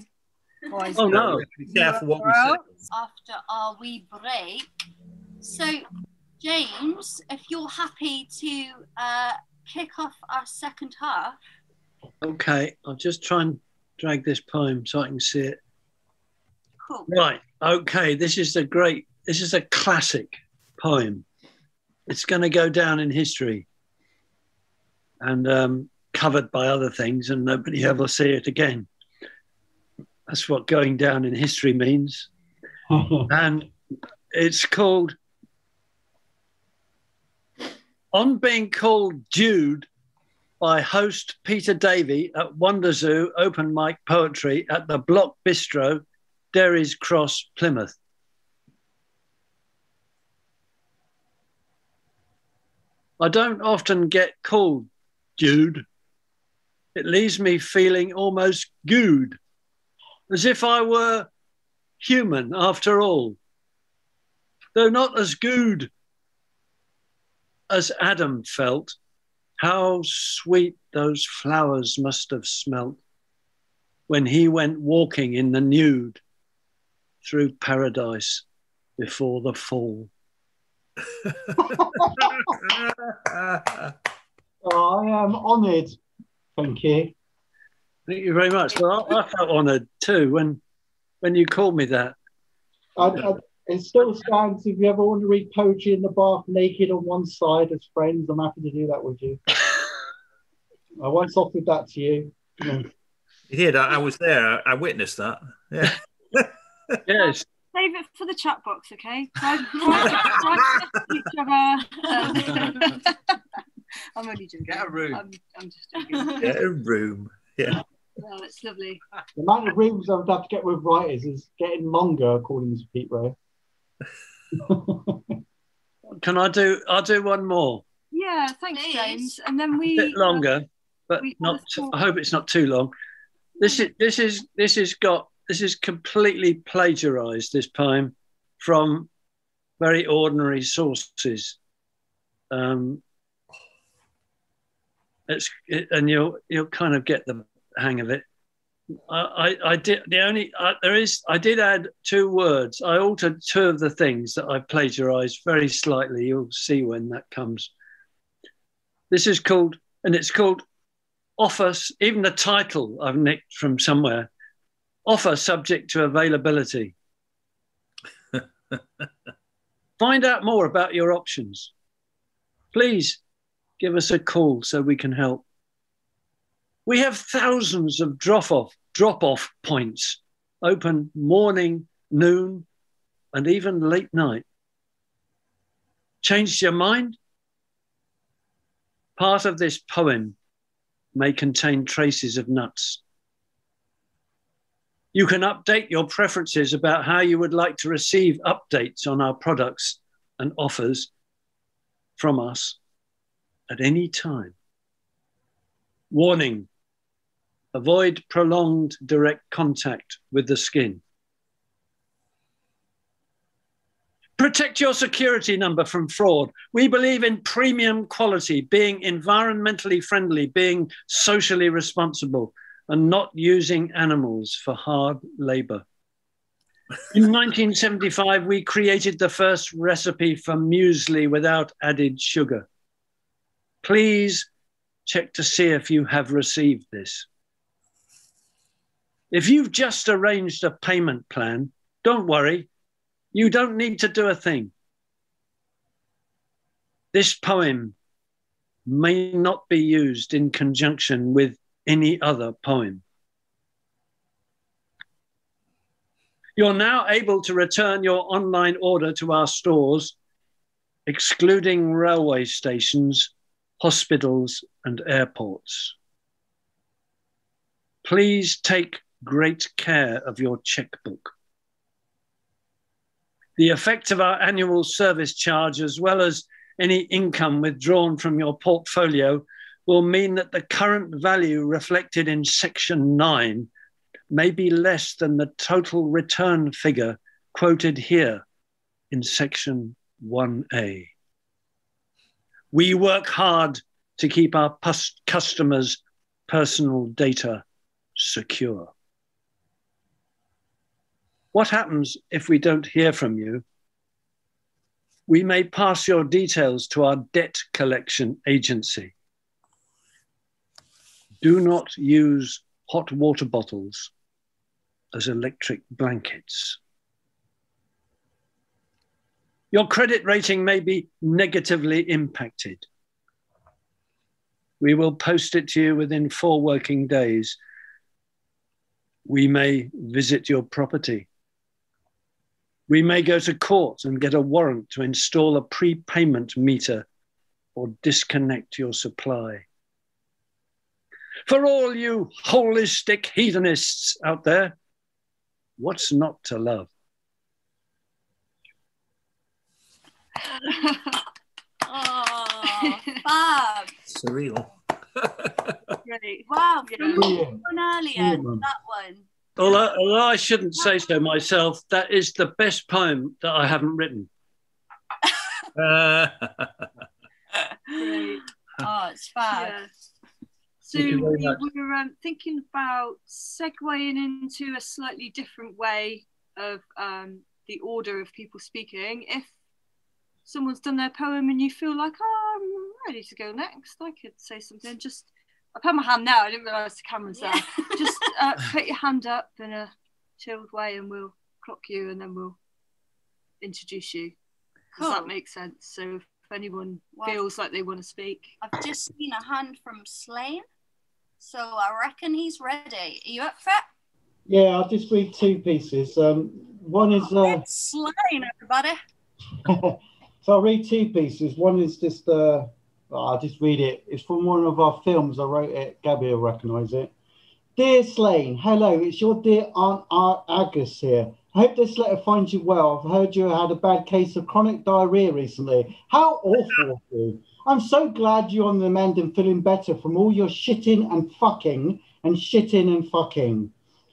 Wise Oh no! Be careful what we Well, say. After our wee break. So, James, if you're happy to kick off our second half. Okay, I'll just try and drag this poem so I can see it. Cool. Right. Okay. This is a classic poem. It's going to go down in history and covered by other things, and nobody ever will see it again. That's what going down in history means. And it's called "On Being Called Jude" by host Peter Davey at Wonder Zoo Open Mic Poetry at the Block Bistro, Derrys Cross, Plymouth. I don't often get called Jude. It leaves me feeling almost good, as if I were human after all, though not as good as Adam felt. How sweet those flowers must have smelt when he went walking in the nude through paradise before the fall. Oh, I am honoured. Thank you. Thank you very much. Well, I felt honoured too when you called me that. It still stands. If you ever want to read poetry in the bath naked on one side as friends, I'm happy to do that with you. I once offered that to you. You did. I was there. I witnessed that. Yeah. Yes. Save it for the chat box, okay? Each other. I'm only joking. Get a room. I'm just joking. Get a room. Yeah. Oh, it's lovely. The amount of rooms I would have to get with writers is getting longer, according to Pete Rowe. I'll do one more. Yeah, thanks, Please. James. And then A bit longer, but we- not. I hope it's not too long. This is completely plagiarised. This poem from very ordinary sources. And you'll kind of get the hang of it. I did add 2 words. I altered 2 of the things that I plagiarised very slightly. You'll see when that comes. This is called, and it's called Offer. Even the title I've nicked from somewhere. Offer subject to availability. Find out more about your options. Please give us a call so we can help. We have thousands of drop-off points, open morning, noon, and even late night. Changed your mind? Part of this poem may contain traces of nuts. You can update your preferences about how you would like to receive updates on our products and offers from us at any time. Warning, avoid prolonged direct contact with the skin. Protect your security number from fraud. We believe in premium quality, being environmentally friendly, being socially responsible, and not using animals for hard labor. In 1975, we created the first recipe for muesli without added sugar. Please check to see if you have received this. If you've just arranged a payment plan, don't worry. You don't need to do a thing. This poem may not be used in conjunction with any other poem. You're now able to return your online order to our stores, excluding railway stations, hospitals, and airports. Please take great care of your checkbook. The effect of our annual service charge, as well as any income withdrawn from your portfolio, will mean that the current value reflected in Section 9 may be less than the total return figure quoted here in Section 1A. We work hard to keep our customers' personal data secure. What happens if we don't hear from you? We may pass your details to our debt collection agency. Do not use hot water bottles as electric blankets. Your credit rating may be negatively impacted. We will post it to you within 4 working days. We may visit your property. We may go to court and get a warrant to install a prepayment meter or disconnect your supply. For all you holistic heathenists out there, what's not to love? Oh, fab. Surreal. Great. Wow, Brilliant. one earlier, Brilliant. that one. Although I shouldn't say so myself, that is the best poem that I haven't written. Great. Oh, it's fab. Yeah. So Thank you very we much. were thinking about segueing into a slightly different way of the order of people speaking. If someone's done their poem and you feel like, oh, I'm ready to go next, I could say something. Just, I put my hand now, I didn't realise the camera's there. Just put your hand up in a chilled way and we'll clock you and then we'll introduce you. Does that make sense? So if anyone feels like they want to speak. I've just seen a hand from Slane, so I reckon he's ready. Are you up for it? Yeah, I'll just read 2 pieces. One is... It's Slane, everybody. So I'll read 2 pieces. One is just... I'll just read it. It's from one of our films. I wrote it. Gabby will recognise it. Dear Slane, hello. It's your dear Aunt Agus here. I hope this letter finds you well. I've heard you had a bad case of chronic diarrhea recently. How awful of you. I'm so glad you're on the mend and feeling better from all your shitting and fucking and shitting and fucking.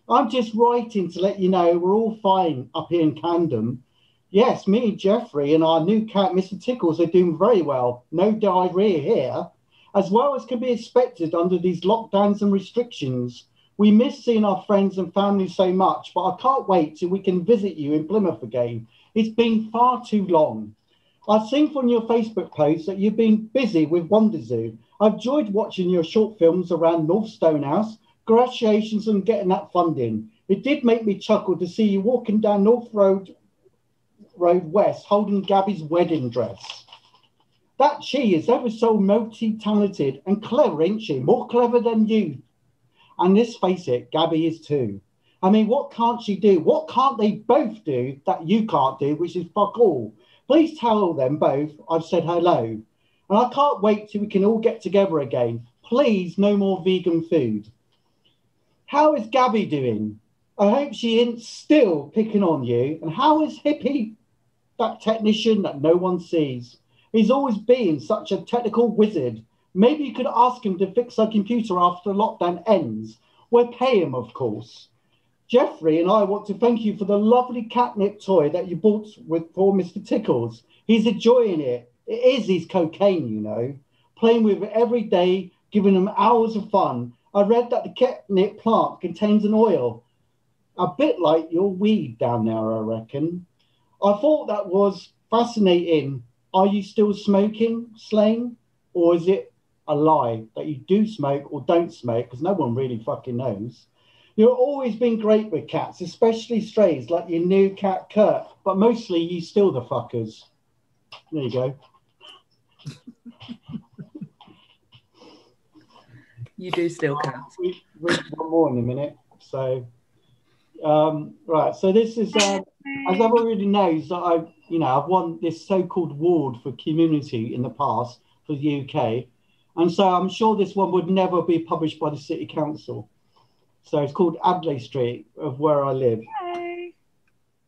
I'm just writing to let you know we're all fine up here in Camden. Yes, me and Jeffrey and our new cat, Mr. Tickles, are doing very well. No diarrhea here, as well as can be expected under these lockdowns and restrictions. We miss seeing our friends and family so much, but I can't wait till we can visit you in Plymouth again. It's been far too long. I've seen from your Facebook post that you've been busy with Wonder Zoo. I've enjoyed watching your short films around North Stonehouse. Congratulations on getting that funding. It did make me chuckle to see you walking down North Road West holding Gabby's wedding dress. That she is ever so multi-talented and clever, ain't she? More clever than you. And let's face it, Gabby is too. I mean, what can't she do? What can't they both do that you can't do, which is fuck all? Please tell them both I've said hello. And I can't wait till we can all get together again. Please, no more vegan food. How is Gabby doing? I hope she isn't still picking on you. And how is Hippie, that technician that no one sees? He's always been such a technical wizard. Maybe you could ask him to fix our computer after lockdown ends. We'll pay him, of course. Jeffrey and I want to thank you for the lovely catnip toy that you bought for Mr. Tickles. He's enjoying it. It is his cocaine, you know. Playing with it every day, giving him hours of fun. I read that the catnip plant contains an oil a bit like your weed down there, I reckon. I thought that was fascinating. Are you still smoking, Slane? Or is it a lie that you do smoke or don't smoke? Because no one really fucking knows. You've always been great with cats, especially strays like your new cat Kurt, but mostly you steal the fuckers. There you go. You do steal cats. Read one more in a minute. So, right. So this is, as everybody knows, that I've won this so-called award for community in the past for the UK, and so I'm sure this one would never be published by the City Council. So it's called Adlai Street, of where I live. Yay.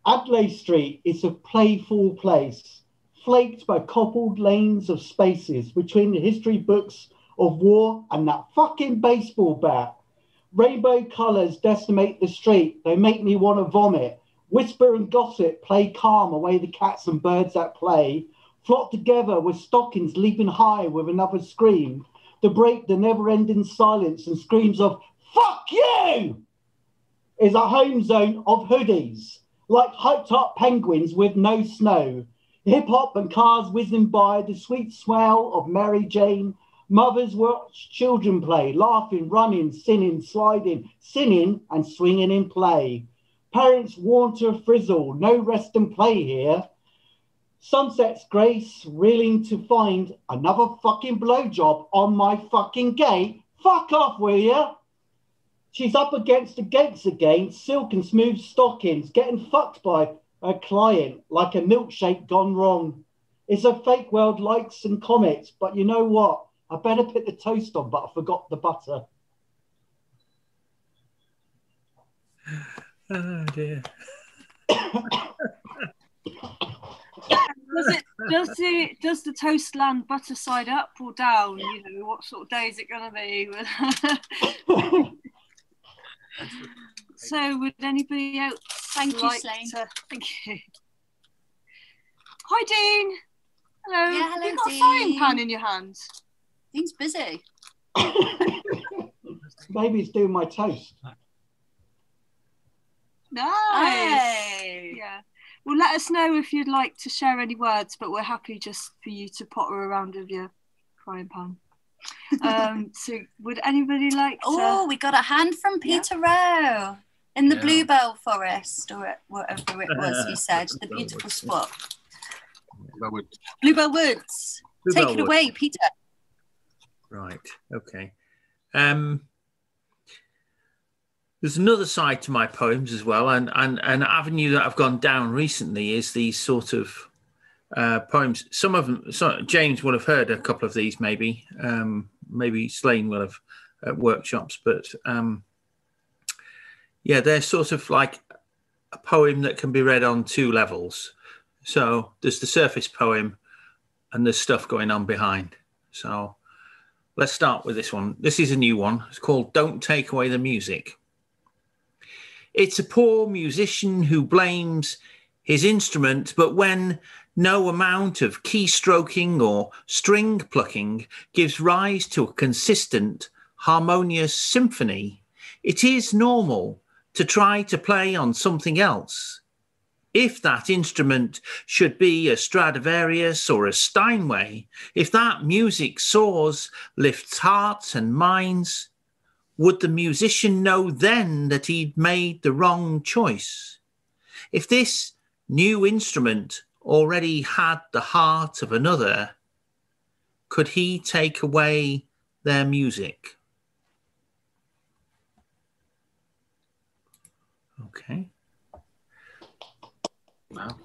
Adlai Street is a playful place, flaked by cobbled lanes of spaces between the history books of war and that fucking baseball bat. Rainbow colours decimate the street. They make me want to vomit. Whisper and gossip play calm away the cats and birds at play. Flock together with stockings leaping high with another scream to break the never-ending silence and screams of "Fuck you!" is a home zone of hoodies, like hyped-up penguins with no snow. Hip-hop and cars whizzing by, the sweet smell of Mary Jane. Mothers watch children play, laughing, running, sinning, sliding, singing and swinging in play. Parents warn to a frizzle, no rest and play here. Sunset's grace, reeling to find another fucking blowjob on my fucking gate. Fuck off, will ya? She's up against the gates again, silk and smooth stockings, getting fucked by a client like a milkshake gone wrong. It's a fake world, likes and comments, but you know what? I better put the toast on, but I forgot the butter. Oh dear. Does the toast land butter side up or down? You know, what sort of day is it going to be? So, would anybody else Thank you, Slane. Thank you. Hi, Dean. Hello. Yeah, hello, You've got Dean. a frying pan in your hand. Dean's busy. Maybe it's doing my toast. Nice. Hey. Yeah. Well, let us know if you'd like to share any words, but we're happy just for you to potter around with your frying pan. So, would anybody like to? Oh, we got a hand from Peter Rowe in the Bluebell Forest, or whatever it was he said, the beautiful spot. Bluebell Woods. Take it away, Peter. Right. Okay. There's another side to my poems as well, and an avenue that I've gone down recently is these sort of poems. Some of them, James will have heard a couple of these, maybe. Maybe Slane will have at workshops, but yeah, they're sort of like a poem that can be read on two levels. So there's the surface poem, and there's stuff going on behind. So let's start with this one. This is a new one. It's called "Don't Take Away the Music." It's a poor musician who blames his instrument, but when no amount of keystroking or string plucking gives rise to a consistent, harmonious symphony, it is normal to try to play on something else. If that instrument should be a Stradivarius or a Steinway, if that music soars, lifts hearts and minds, would the musician know then that he'd made the wrong choice? If this new instrument already had the heart of another, could he take away their music? Okay. Wow.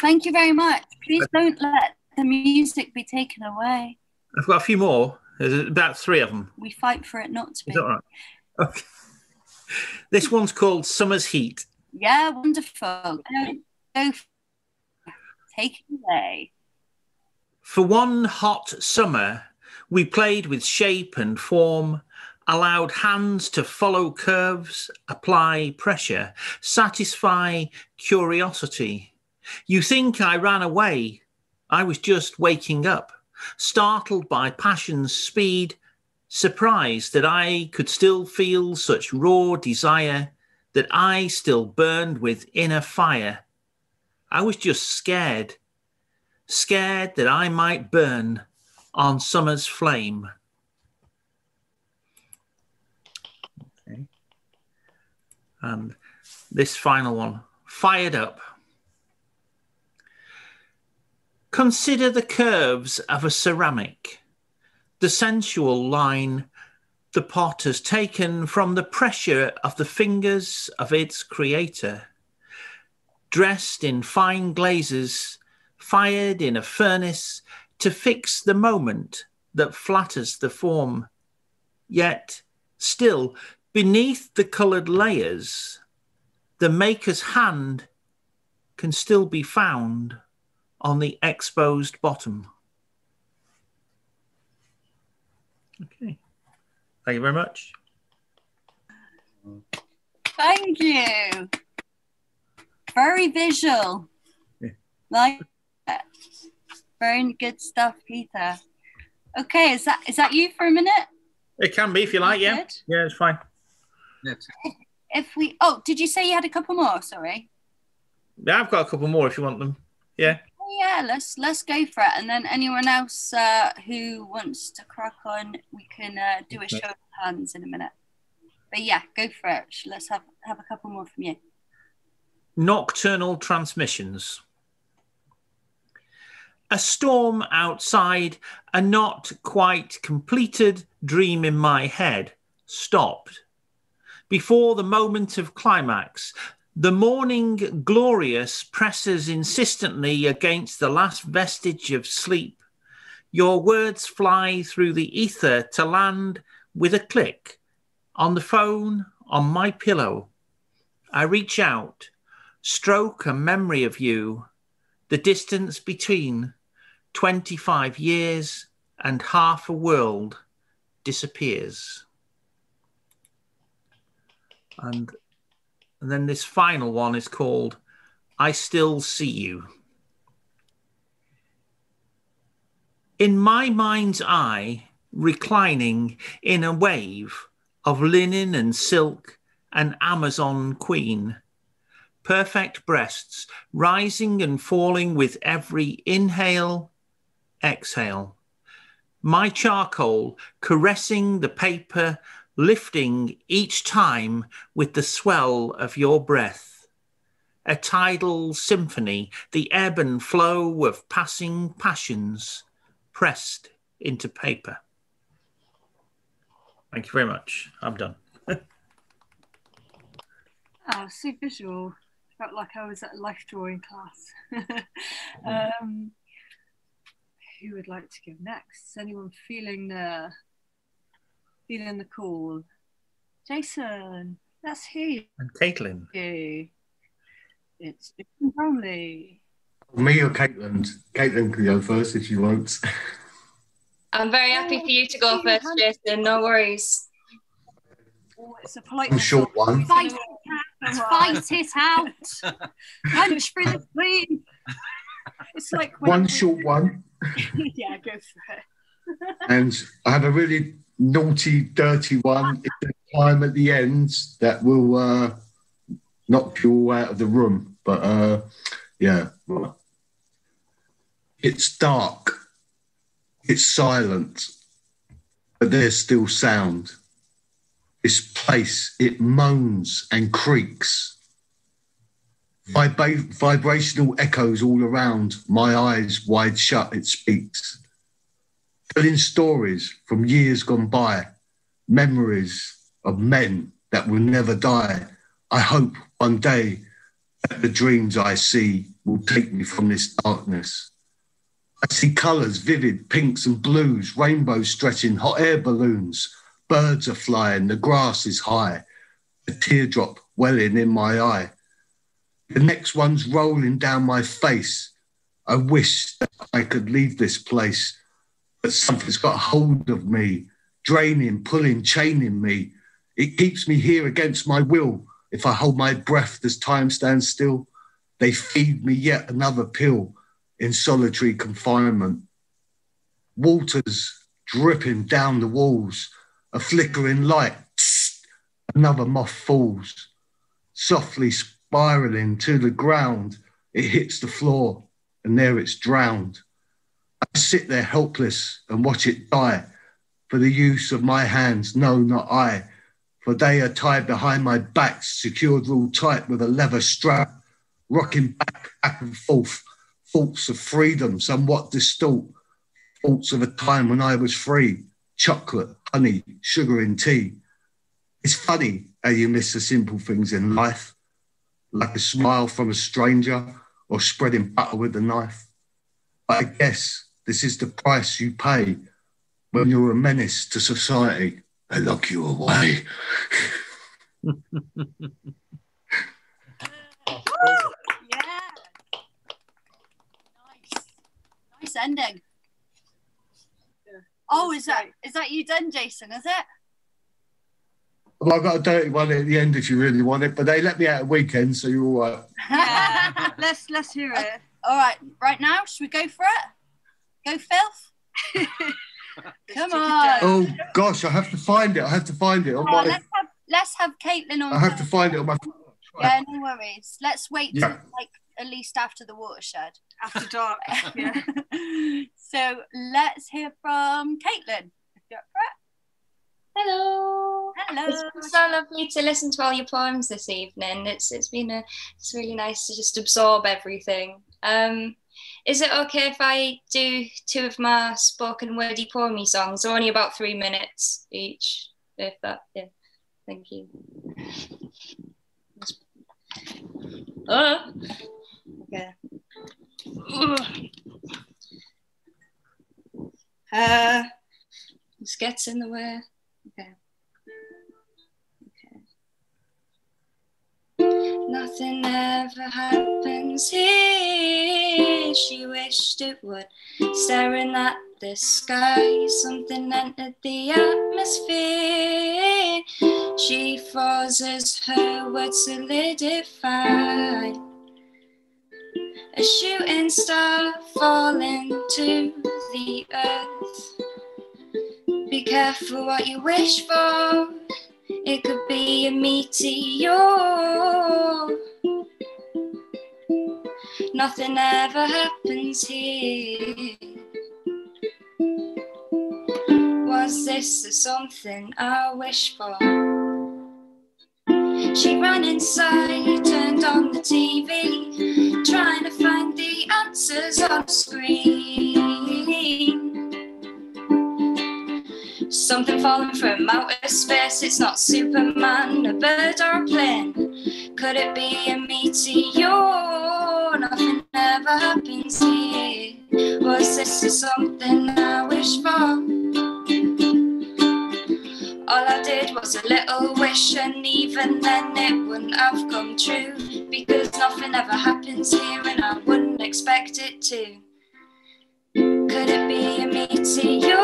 Thank you very much. Please don't let the music be taken away. I've got a few more. There's about 3 of them. We fight for it not to be. Is that right? Okay. This one's called Summer's Heat. Yeah, wonderful. Take it away. For one hot summer, we played with shape and form, allowed hands to follow curves, apply pressure, satisfy curiosity. You think I ran away. I was just waking up, startled by passion's speed, surprised that I could still feel such raw desire that I still burned with inner fire. I was just scared that I might burn on summer's flame. Okay. And this final one, fired up. Consider the curves of a ceramic, the sensual line the pot has taken from the pressure of the fingers of its creator, dressed in fine glazes, fired in a furnace to fix the moment that flatters the form. Yet, still, beneath the coloured layers, the maker's hand can still be found on the exposed bottom. Okay. Thank you very much. Thank you. Very visual. Yeah. Like that. Very good stuff, Peter. Okay, is that you for a minute? It can be if you like, yeah. Good. Yeah, it's fine. Did you say you had a couple more? Sorry. Yeah, I've got a couple more if you want them. Yeah. Yeah, let's go for it. And then anyone else who wants to crack on, we can do a show of hands in a minute. But yeah, go for it. Let's have a couple more from you. Nocturnal transmissions. A storm outside, a not quite completed dream in my head stopped. Before the moment of climax, the morning glorious presses insistently against the last vestige of sleep. Your words fly through the ether to land with a click on the phone on my pillow. I reach out, stroke a memory of you, the distance between 25 years and half a world disappears. And then this final one is called I Still See You. In my mind's eye, reclining in a wave of linen and silk, an Amazon queen, perfect breasts rising and falling with every inhale, exhale. My charcoal caressing the paper, lifting each time with the swell of your breath. A tidal symphony, the ebb and flow of passing passions pressed into paper. Thank you very much. I'm done. Oh, so visual. Felt like I was at a life drawing class. Who would like to go next? Is anyone feeling the call? Jason, let's hear you. And Caitlin. It's only. Me or Caitlin? Caitlin can go first if she wants. I'm very happy for you to go first, Jason. No worries. Oh, it's a polite. One short one. Fight it out. Punch for the queen. It's like one short one. Yeah, go for it. And I have a really naughty, dirty one. It's a time at the end that will knock you all out of the room. But yeah, it's dark. It's silent, but there's still sound. This place, it moans and creaks. Vibrational echoes all around. My eyes wide shut, it speaks. Telling stories from years gone by. Memories of men that will never die. I hope one day that the dreams I see will take me from this darkness. I see colours, vivid pinks and blues, rainbows stretching, hot air balloons. Birds are flying, the grass is high, a teardrop welling in my eye. The next one's rolling down my face. I wish that I could leave this place, but something's got hold of me, draining, pulling, chaining me. It keeps me here against my will. If I hold my breath as time stands still, they feed me yet another pill in solitary confinement. Water's dripping down the walls, a flickering light, tss, another moth falls. softly spiraling to the ground. It hits the floor, and there it's drowned. I sit there helpless and watch it die. For the use of my hands, no, not I. For they are tied behind my back, secured real tight with a leather strap, rocking back and forth. Thoughts of freedom, somewhat distort. Thoughts of a time when I was free. Chocolate, honey, sugar in tea. It's funny how you miss the simple things in life, like a smile from a stranger or spreading butter with a knife. But I guess this is the price you pay when you're a menace to society. They lock you away. Yeah. Nice ending. Yeah, oh, is that you done, Jason? Is it? Well, I've got a dirty one at the end if you really want it, but they let me out at weekend, so you're all right. Yeah. let's hear it. All right, right now, should we go for it? Go, Filth. Come on. Oh gosh, I have to find it. On my. Let's have Caitlin on. I have to find it on my. Yeah, no worries. Let's wait till Yeah. like at least after the watershed. After dark. Yeah. So let's hear from Caitlin. If you're up for it. Hello. Hello. It's been so lovely to listen to all your poems this evening. It's really nice to just absorb everything. Is it okay if I do 2 of my spoken wordy poemy songs? They're only about 3 minutes each, if that, yeah. Thank you. Okay. This gets in the way. Okay. Nothing ever happens here. She wished it would. Staring at the sky, something entered the atmosphere. She froze as her words solidified. A shooting star falling to the earth. Be careful what you wish for. It could be a meteor. Nothing ever happens here. Was this something I wished for? She ran inside, turned on the TV, trying to find the answers on screen. Something falling from outer space, it's not Superman, a bird or a plane. Could it be a meteor? Nothing ever happens here. Was this something I wish for? All I did was a little wish, and even then it wouldn't have come true, because nothing ever happens here and I wouldn't expect it to. Could it be a meteor?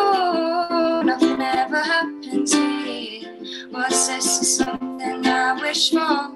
Nothing ever happens here. Was this something I wish for?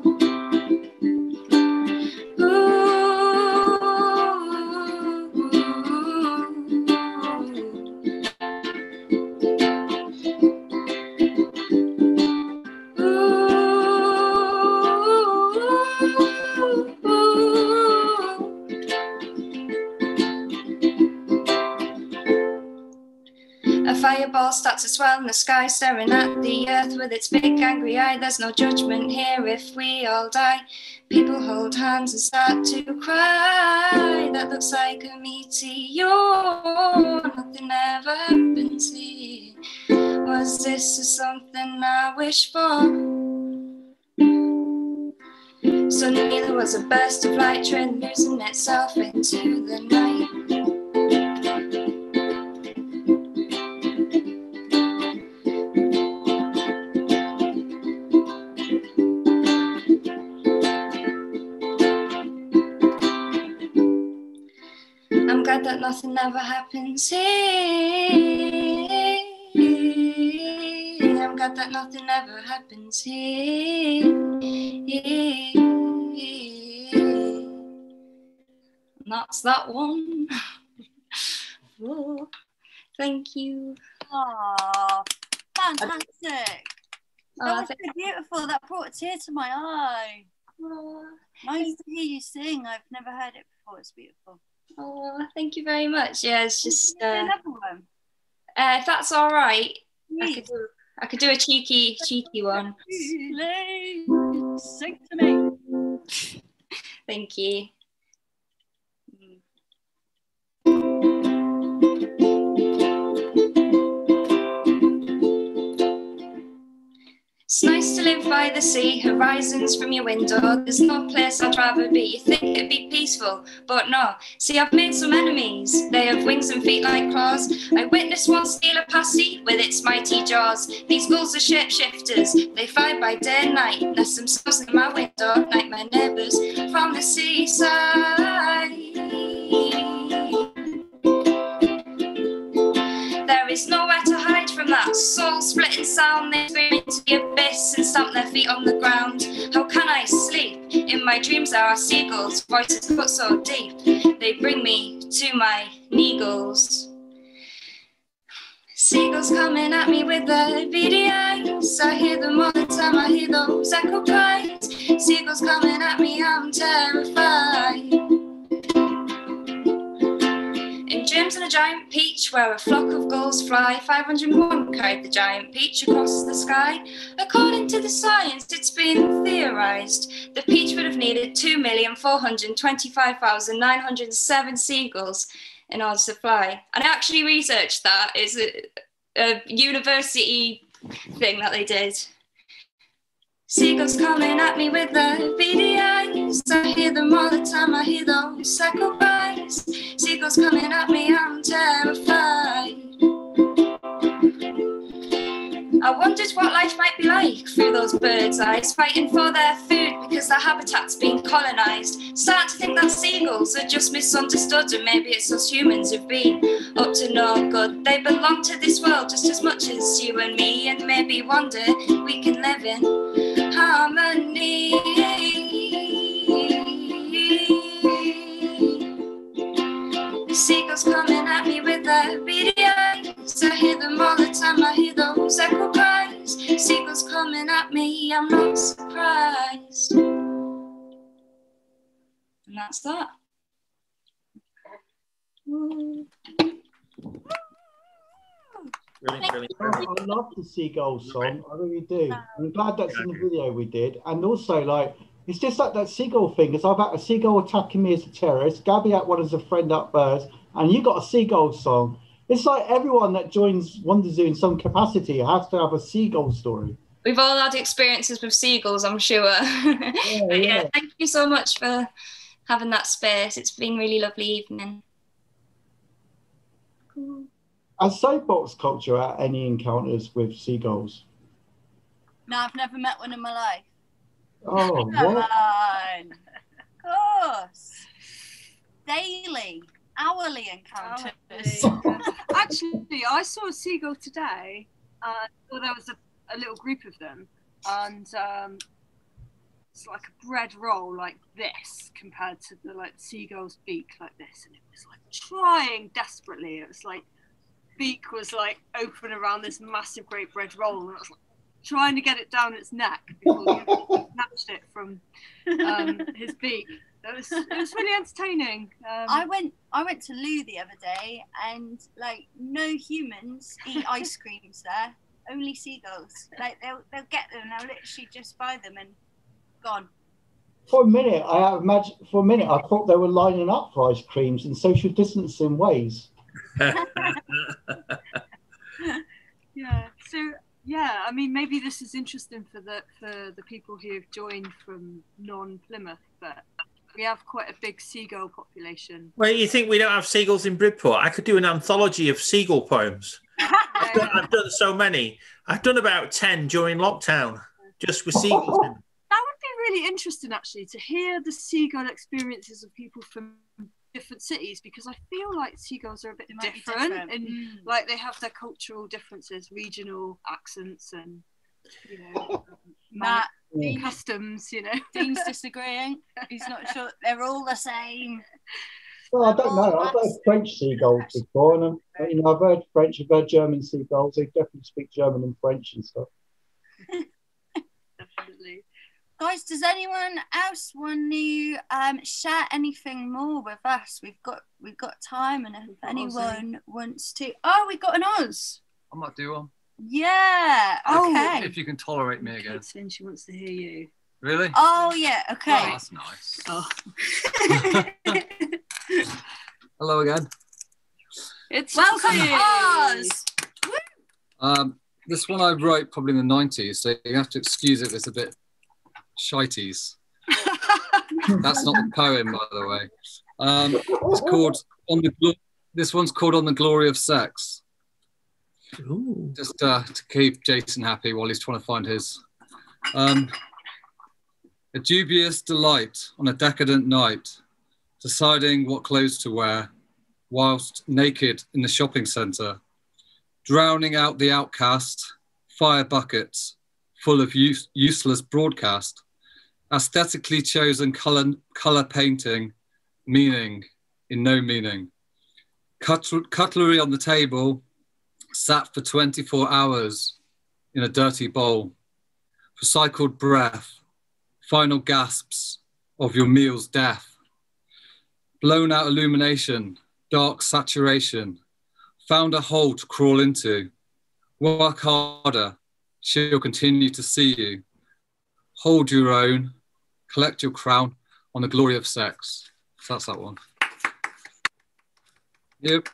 A fireball starts to swell in the sky, staring at the earth with its big angry eye. There's no judgment here if we all die. People hold hands and start to cry. That looks like a meteor. Nothing ever happens here. Was this something I wish for? Suddenly there was a burst of light, train losing itself into the night. I'm glad that nothing ever happens here. I'm glad that nothing ever happens here. And that's that one. Oh, thank you. Oh, fantastic. That Oh, was so beautiful. That brought a tear to my eye. Oh, Nice to hear you sing. I've never heard it before. It's beautiful. oh, thank you very much. Yeah, it's just Another one. if that's all right, Please. I could do a cheeky one. Please sing to me. Thank you. It's nice to live by the sea, horizons from your window. There's no place I'd rather be. You think it'd be peaceful, but no. See, I've made some enemies. They have wings and feet like claws. I witnessed one steal a passy with its mighty jaws. These gulls are shapeshifters. They fly by day and night. Nest themselves in my window, like my neighbours from the seaside. There is nowhere to hide from that soul-splitting sound. They scream into the abyss and stamp their feet on the ground. How can I sleep? In my dreams there are seagulls, voices cut so deep. They bring me to my neagles. Seagulls coming at me with their beady eyes. I hear them all the time, I hear those echo cries. Seagulls coming at me, I'm terrified. In dreams in a giant peach where a flock of gulls fly, 501 carried the giant peach across the sky. According to the science, it's been theorized the peach would have needed 2,425,907 seagulls in order to fly. And I actually researched that. It's a university thing that they did. Seagulls coming at me with their beady eyes. I hear them all the time, I hear those echo cries. Seagulls coming at me, I'm terrified. I wondered what life might be like through those birds' eyes, fighting for their food because their habitat's been colonised. Starting to think that seagulls are just misunderstood, and maybe it's us humans who've been up to no good. They belong to this world just as much as you and me, and maybe one day we can live in harmony. Seagulls coming at me with their beady eyes. I hear them all the time, I hear those echo cries. Seagulls coming at me, I'm not surprised. And that's that. Brilliant. I love the seagull song. I really do. I'm glad that's in the video we did. And also, like, it's just like that seagull thing. Because I've had a seagull attacking me as a terrorist. Gabby had one as a friend up hers. And you got a seagull song. It's like everyone that joins Wonder Zoo in some capacity has to have a seagull story. We've all had experiences with seagulls, I'm sure. Yeah, thank you so much for having that space. It's been a really lovely evening. Cool. Has Soapbox culture had any encounters with seagulls? No, I've never met one in my life. Oh, Come what? on. Of course. Daily, hourly encounters. Actually, I saw a seagull today. Well, there was a little group of them, and it's like a bread roll like this compared to the like seagull's beak like this, and it was like trying desperately. It was like beak was like open around this massive great bread roll, and I was like trying to get it down its neck before he snatched it from his beak. It was really entertaining. I went to Lou the other day, and like no humans eat ice creams there. Only seagulls. Like they'll get them. They'll literally just buy them and gone. For a minute, I thought they were lining up for ice creams in social distancing ways. Yeah. So yeah, I mean, maybe this is interesting for the people who have joined from non-Plymouth, but we have quite a big seagull population. Well, you think we don't have seagulls in Bridport? I could do an anthology of seagull poems. I've done so many. I've done about 10 during lockdown, just with seagulls in them. That would be really interesting, actually, to hear the seagull experiences of people from different cities, because I feel like seagulls are a bit different, and like they have their cultural differences, regional accents, and you know, customs. You know, Dean's disagreeing. He's not sure. They're all the same. Well, I don't know. I've heard French seagulls before, and I've heard French. I've heard German seagulls. They definitely speak German and French and stuff. Definitely. Guys, does anyone else want to share anything more with us? We've got time, and if anyone wants to, we got an Oz. I might do one. Yeah. Okay. If you can tolerate me again. Caitlin, she wants to hear you. Really? Oh yeah. Okay. Oh, that's nice. Oh. Hello again. It's Welcome, Oz. This one I wrote probably in the 90s, so you have to excuse if it's a bit shites. That's not the poem, by the way. It's called This one's called On the Glory of Sex. Ooh. Just to keep Jason happy while he's trying to find his. A dubious delight on a decadent night, deciding what clothes to wear, whilst naked in the shopping centre, drowning out the outcast, fire buckets full of useless broadcast, aesthetically chosen colour painting, meaning in no meaning. Cutlery on the table, sat for 24 hours in a dirty bowl. Recycled breath, final gasps of your meal's death. Blown out illumination, dark saturation, found a hole to crawl into. Work harder, she'll continue to see you. Hold your own, collect your crown on the glory of sex. So that's that one. Yep.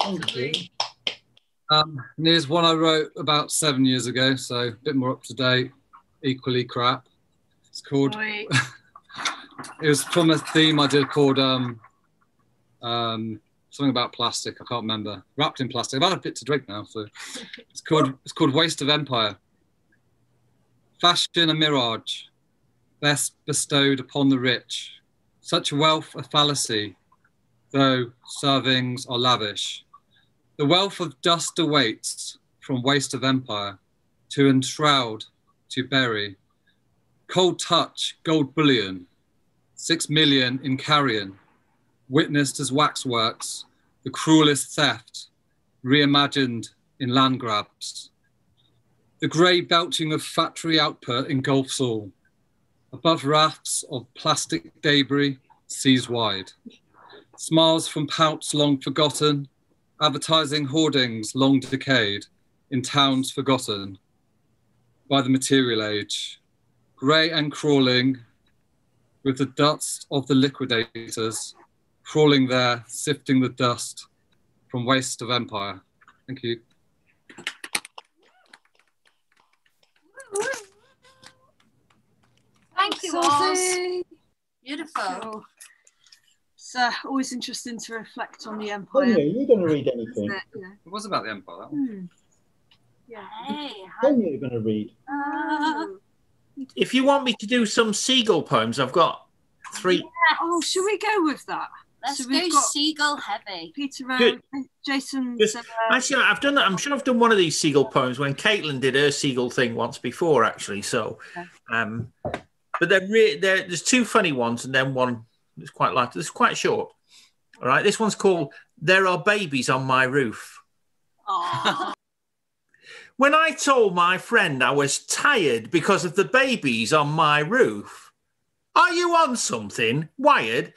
Thank you. And here's one I wrote about 7 years ago, so a bit more up to date, equally crap. It's called, it was from a theme I did called something about plastic, I can't remember. Wrapped in plastic. I've had a bit to drink now, so it's called Waste of Empire. Fashion a mirage, best bestowed upon the rich. Such wealth a fallacy, though servings are lavish. The wealth of dust awaits from waste of empire, to enshroud, to bury. Cold touch, gold bullion, 6 million in carrion, witnessed as waxworks, the cruelest theft, reimagined in land grabs. The grey belching of factory output engulfs all. Above rafts of plastic debris, seas wide. Smiles from pouts long forgotten, advertising hoardings long decayed, in towns forgotten by the material age. Grey and crawling, with the dust of the liquidators, crawling there, sifting the dust from waste of empire. Thank you. Thank you, Oz. Sophie. Beautiful. Cool. It's always interesting to reflect on the Oh, empire. yeah, you're going to read anything. Isn't it? Yeah. It was about the empire, that one. Yeah. Hey, Tell me you're going to read. If you want me to do some seagull poems, I've got 3. Oh, should we go with that? let's So go we've got seagull heavy. Peter Good. Jason. Actually, I've done that. I'm sure I've done one of these seagull poems when Caitlin did her seagull thing once before, actually. So, but there's 2 funny ones and then one that's quite light. It's quite short. All right, this one's called "There Are Babies on My Roof." When I told my friend I was tired because of the babies on my roof, "Are you on something, Wired?"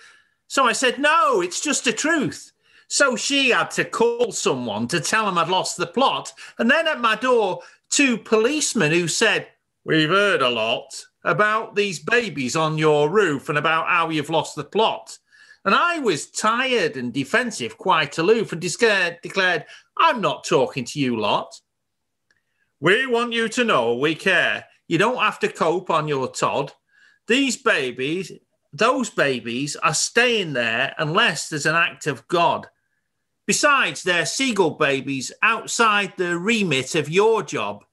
So I said, "No, it's just the truth." So she had to call someone to tell them I'd lost the plot. And then at my door, 2 policemen who said, "We've heard a lot about these babies on your roof and about how you've lost the plot." And I was tired and defensive, quite aloof, and declared, "I'm not talking to you lot. We want you to know we care. You don't have to cope on your Todd. Those babies are staying there unless there's an act of God. Besides, they're seagull babies outside the remit of your job.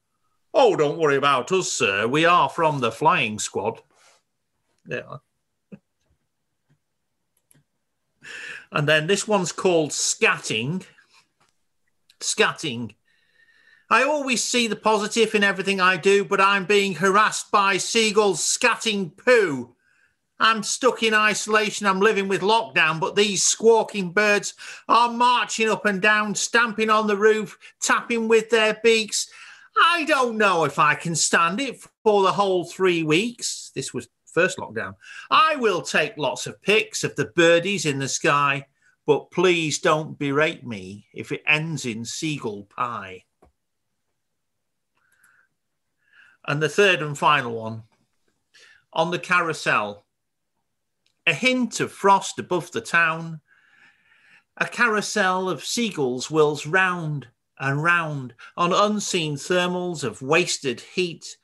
Oh, don't worry about us, sir. We are from the flying squad." Yeah. And then this one's called Scatting. Scatting. I always see the positive in everything I do, but I'm being harassed by seagulls scatting poo. I'm stuck in isolation. I'm living with lockdown, but these squawking birds are marching up and down, stamping on the roof, tapping with their beaks. I don't know if I can stand it for the whole 3 weeks. This was first lockdown. I will take lots of pics of the birdies in the sky, but please don't berate me if it ends in seagull pie. And the third and final one, on the carousel, a hint of frost above the town, a carousel of seagulls whirls round and round on unseen thermals of wasted heat,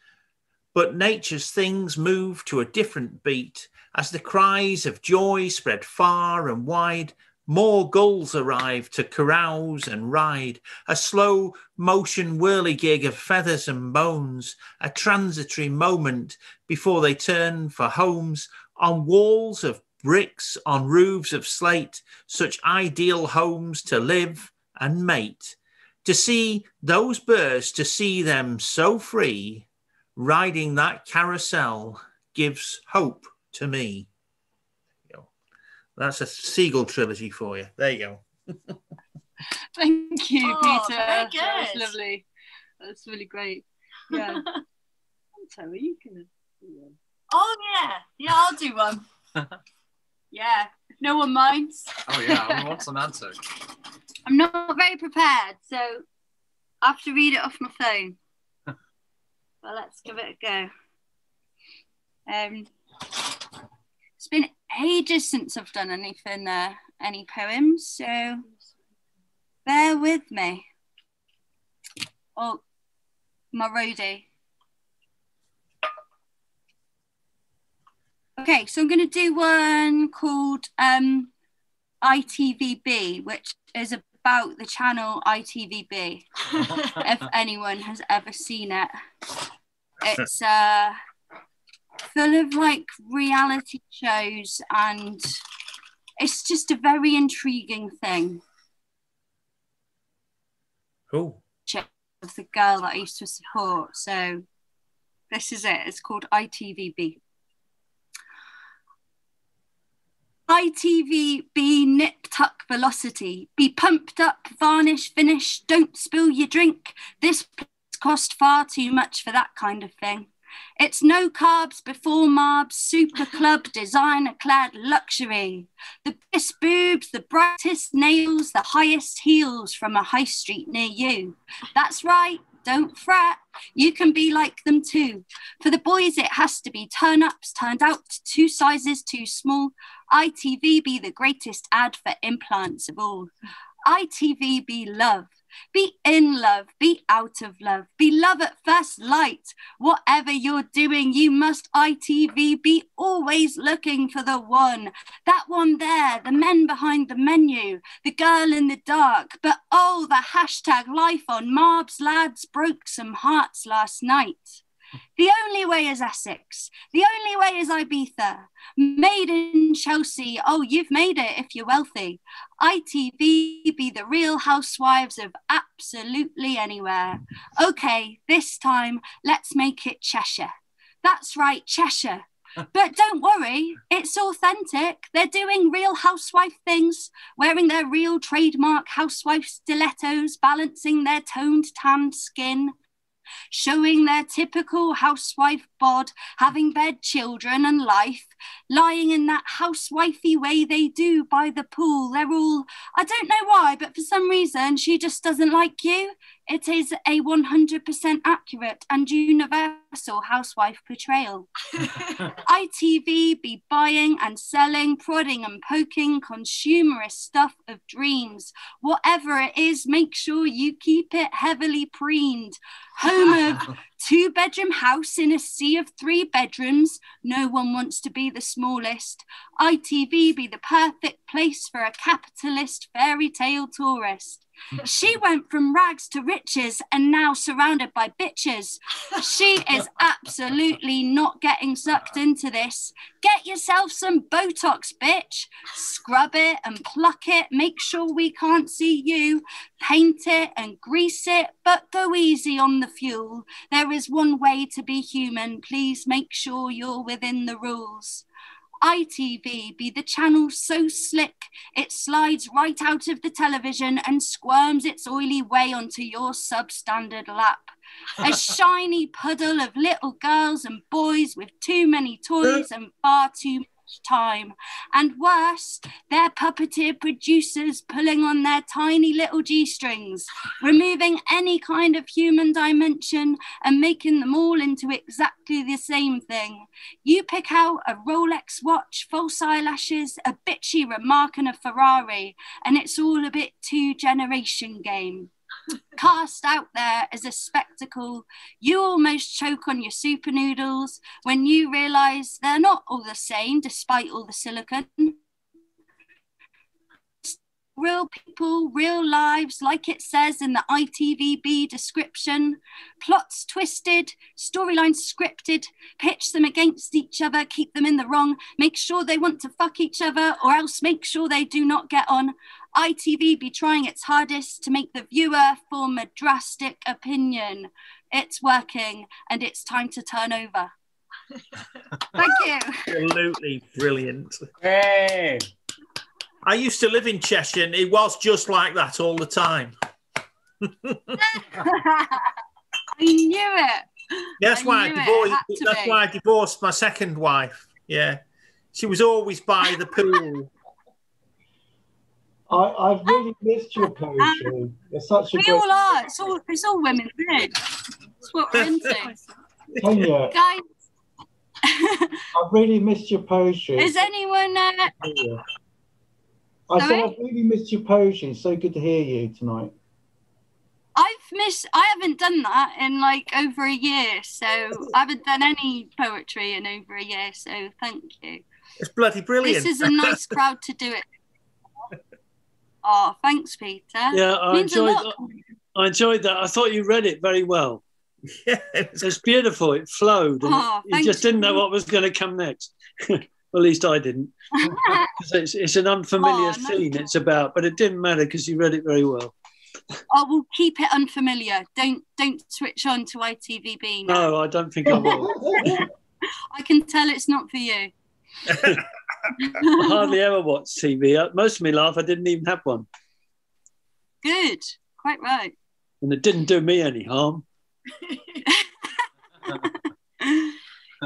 but nature's things move to a different beat as the cries of joy spread far and wide. More gulls arrive to carouse and ride, a slow motion whirligig of feathers and bones, a transitory moment before they turn for homes on walls of bricks, on roofs of slate, such ideal homes to live and mate. To see those birds, to see them so free, riding that carousel gives hope to me. That's a seagull trilogy for you. There you go. Thank you, Peter. Very good. That was lovely. That's really great. Yeah. Terry, you can do one. Oh yeah, I'll do one. Yeah, if no one minds. Oh yeah, I want some answers. I'm not very prepared, so I have to read it off my phone. Well, let's give it a go. It's been ages since I've done anything, any poems, so bear with me. Oh, my roadie. Okay, so I'm going to do one called ITVB, which is about the channel ITVB, if anyone has ever seen it. It's full of like reality shows, and it's just a very intriguing thing. Cool. Of the girl that I used to support. So this is it. It's called ITVB. ITVB nip tuck velocity. Be pumped up, varnish, finish. Don't spill your drink. This cost far too much for that kind of thing. It's no carbs before marbs, super club, designer clad luxury. The best boobs, the brightest nails, the highest heels from a high street near you. That's right, don't fret, you can be like them too. For the boys it has to be turn-ups, turned out 2 sizes too small. ITV be the greatest ad for implants of all. ITV be love. Be in love, be out of love, be love at first light. Whatever you're doing, you must ITV be always looking for the one. That one there, the men behind the menu, the girl in the dark. But oh, the hashtag life on Marbs lads broke some hearts last night. The only way is Essex. The only way is Ibiza. Made in Chelsea. Oh, you've made it if you're wealthy. ITV be the real housewives of absolutely anywhere. Okay, this time, let's make it Cheshire. That's right, Cheshire. But don't worry, it's authentic. They're doing real housewife things, wearing their real trademark housewife stilettos, balancing their toned tanned skin, showing their typical housewife bod, having bed, children and life, lying in that housewifey way they do by the pool. They're all, I don't know why, but for some reason she just doesn't like you. It is a 100% accurate and universal housewife portrayal. ITV be buying and selling, prodding and poking consumerist stuff of dreams. Whatever it is, make sure you keep it heavily preened. Home of 2-bedroom house in a sea of 3 bedrooms. No one wants to be the smallest. ITV be the perfect place for a capitalist fairy tale tourist. She went from rags to riches and now surrounded by bitches. She is absolutely not getting sucked into this. Get yourself some Botox, bitch. Scrub it and pluck it. Make sure we can't see you. Paint it and grease it, but go easy on the fuel. There is one way to be human. Please make sure you're within the rules. ITV be the channel so slick it slides right out of the television and squirms its oily way onto your substandard lap. A shiny puddle of little girls and boys with too many toys and far too much time. And worse, their puppeteer producers pulling on their tiny little G-strings, removing any kind of human dimension and making them all into exactly the same thing. You pick out a Rolex watch, false eyelashes, a bitchy remark and a Ferrari, and it's all a bit too generation game. Cast out there as a spectacle, you almost choke on your super noodles when you realise they're not all the same despite all the silicon. Real people, real lives, like it says in the ITVB description. Plots twisted, storylines scripted, pitch them against each other, keep them in the wrong, make sure they want to fuck each other, or else make sure they do not get on. ITV be trying its hardest to make the viewer form a drastic opinion. It's working, and it's time to turn over. Thank you. Absolutely brilliant. Hey. I used to live in Cheshire, and it was just like that all the time. I knew it. That's why I divorced my second wife. Yeah, she was always by the pool. I've really missed your poetry. It's such a We great... all are. It's all women thing. It's what we're into. Kenya, Guys, I've really missed your poetry. is anyone... I said Sorry? I've really missed your poetry. It's so good to hear you tonight. I haven't done that in like over a year, so I haven't done any poetry in over a year, so thank you. It's bloody brilliant. This is a nice crowd to do it. Oh, thanks, Peter. Yeah, I enjoyed that. I thought you read it very well. Yeah, it's beautiful. It flowed. And you just didn't know what was going to come next. Well, at least I didn't. It's an unfamiliar theme it's about, but it didn't matter because you read it very well. I will keep it unfamiliar. Don't switch on to ITVB now. No, I don't think I will. I can tell it's not for you. I hardly ever watch TV. Most of me laugh. I didn't even have one. Good. Quite right. And it didn't do me any harm.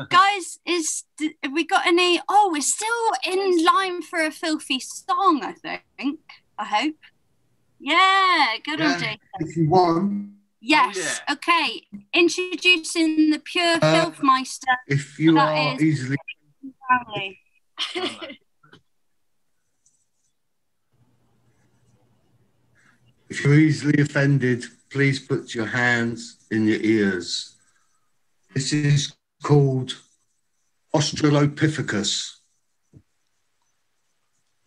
Guys, have we got any? Oh, we're still in line for a filthy song, I think. I hope. Yeah, good on Jason. If you want. Yes, okay. Introducing the pure filth meister. If you are easily... If you're easily offended, please put your hands in your ears. This is called Australopithecus.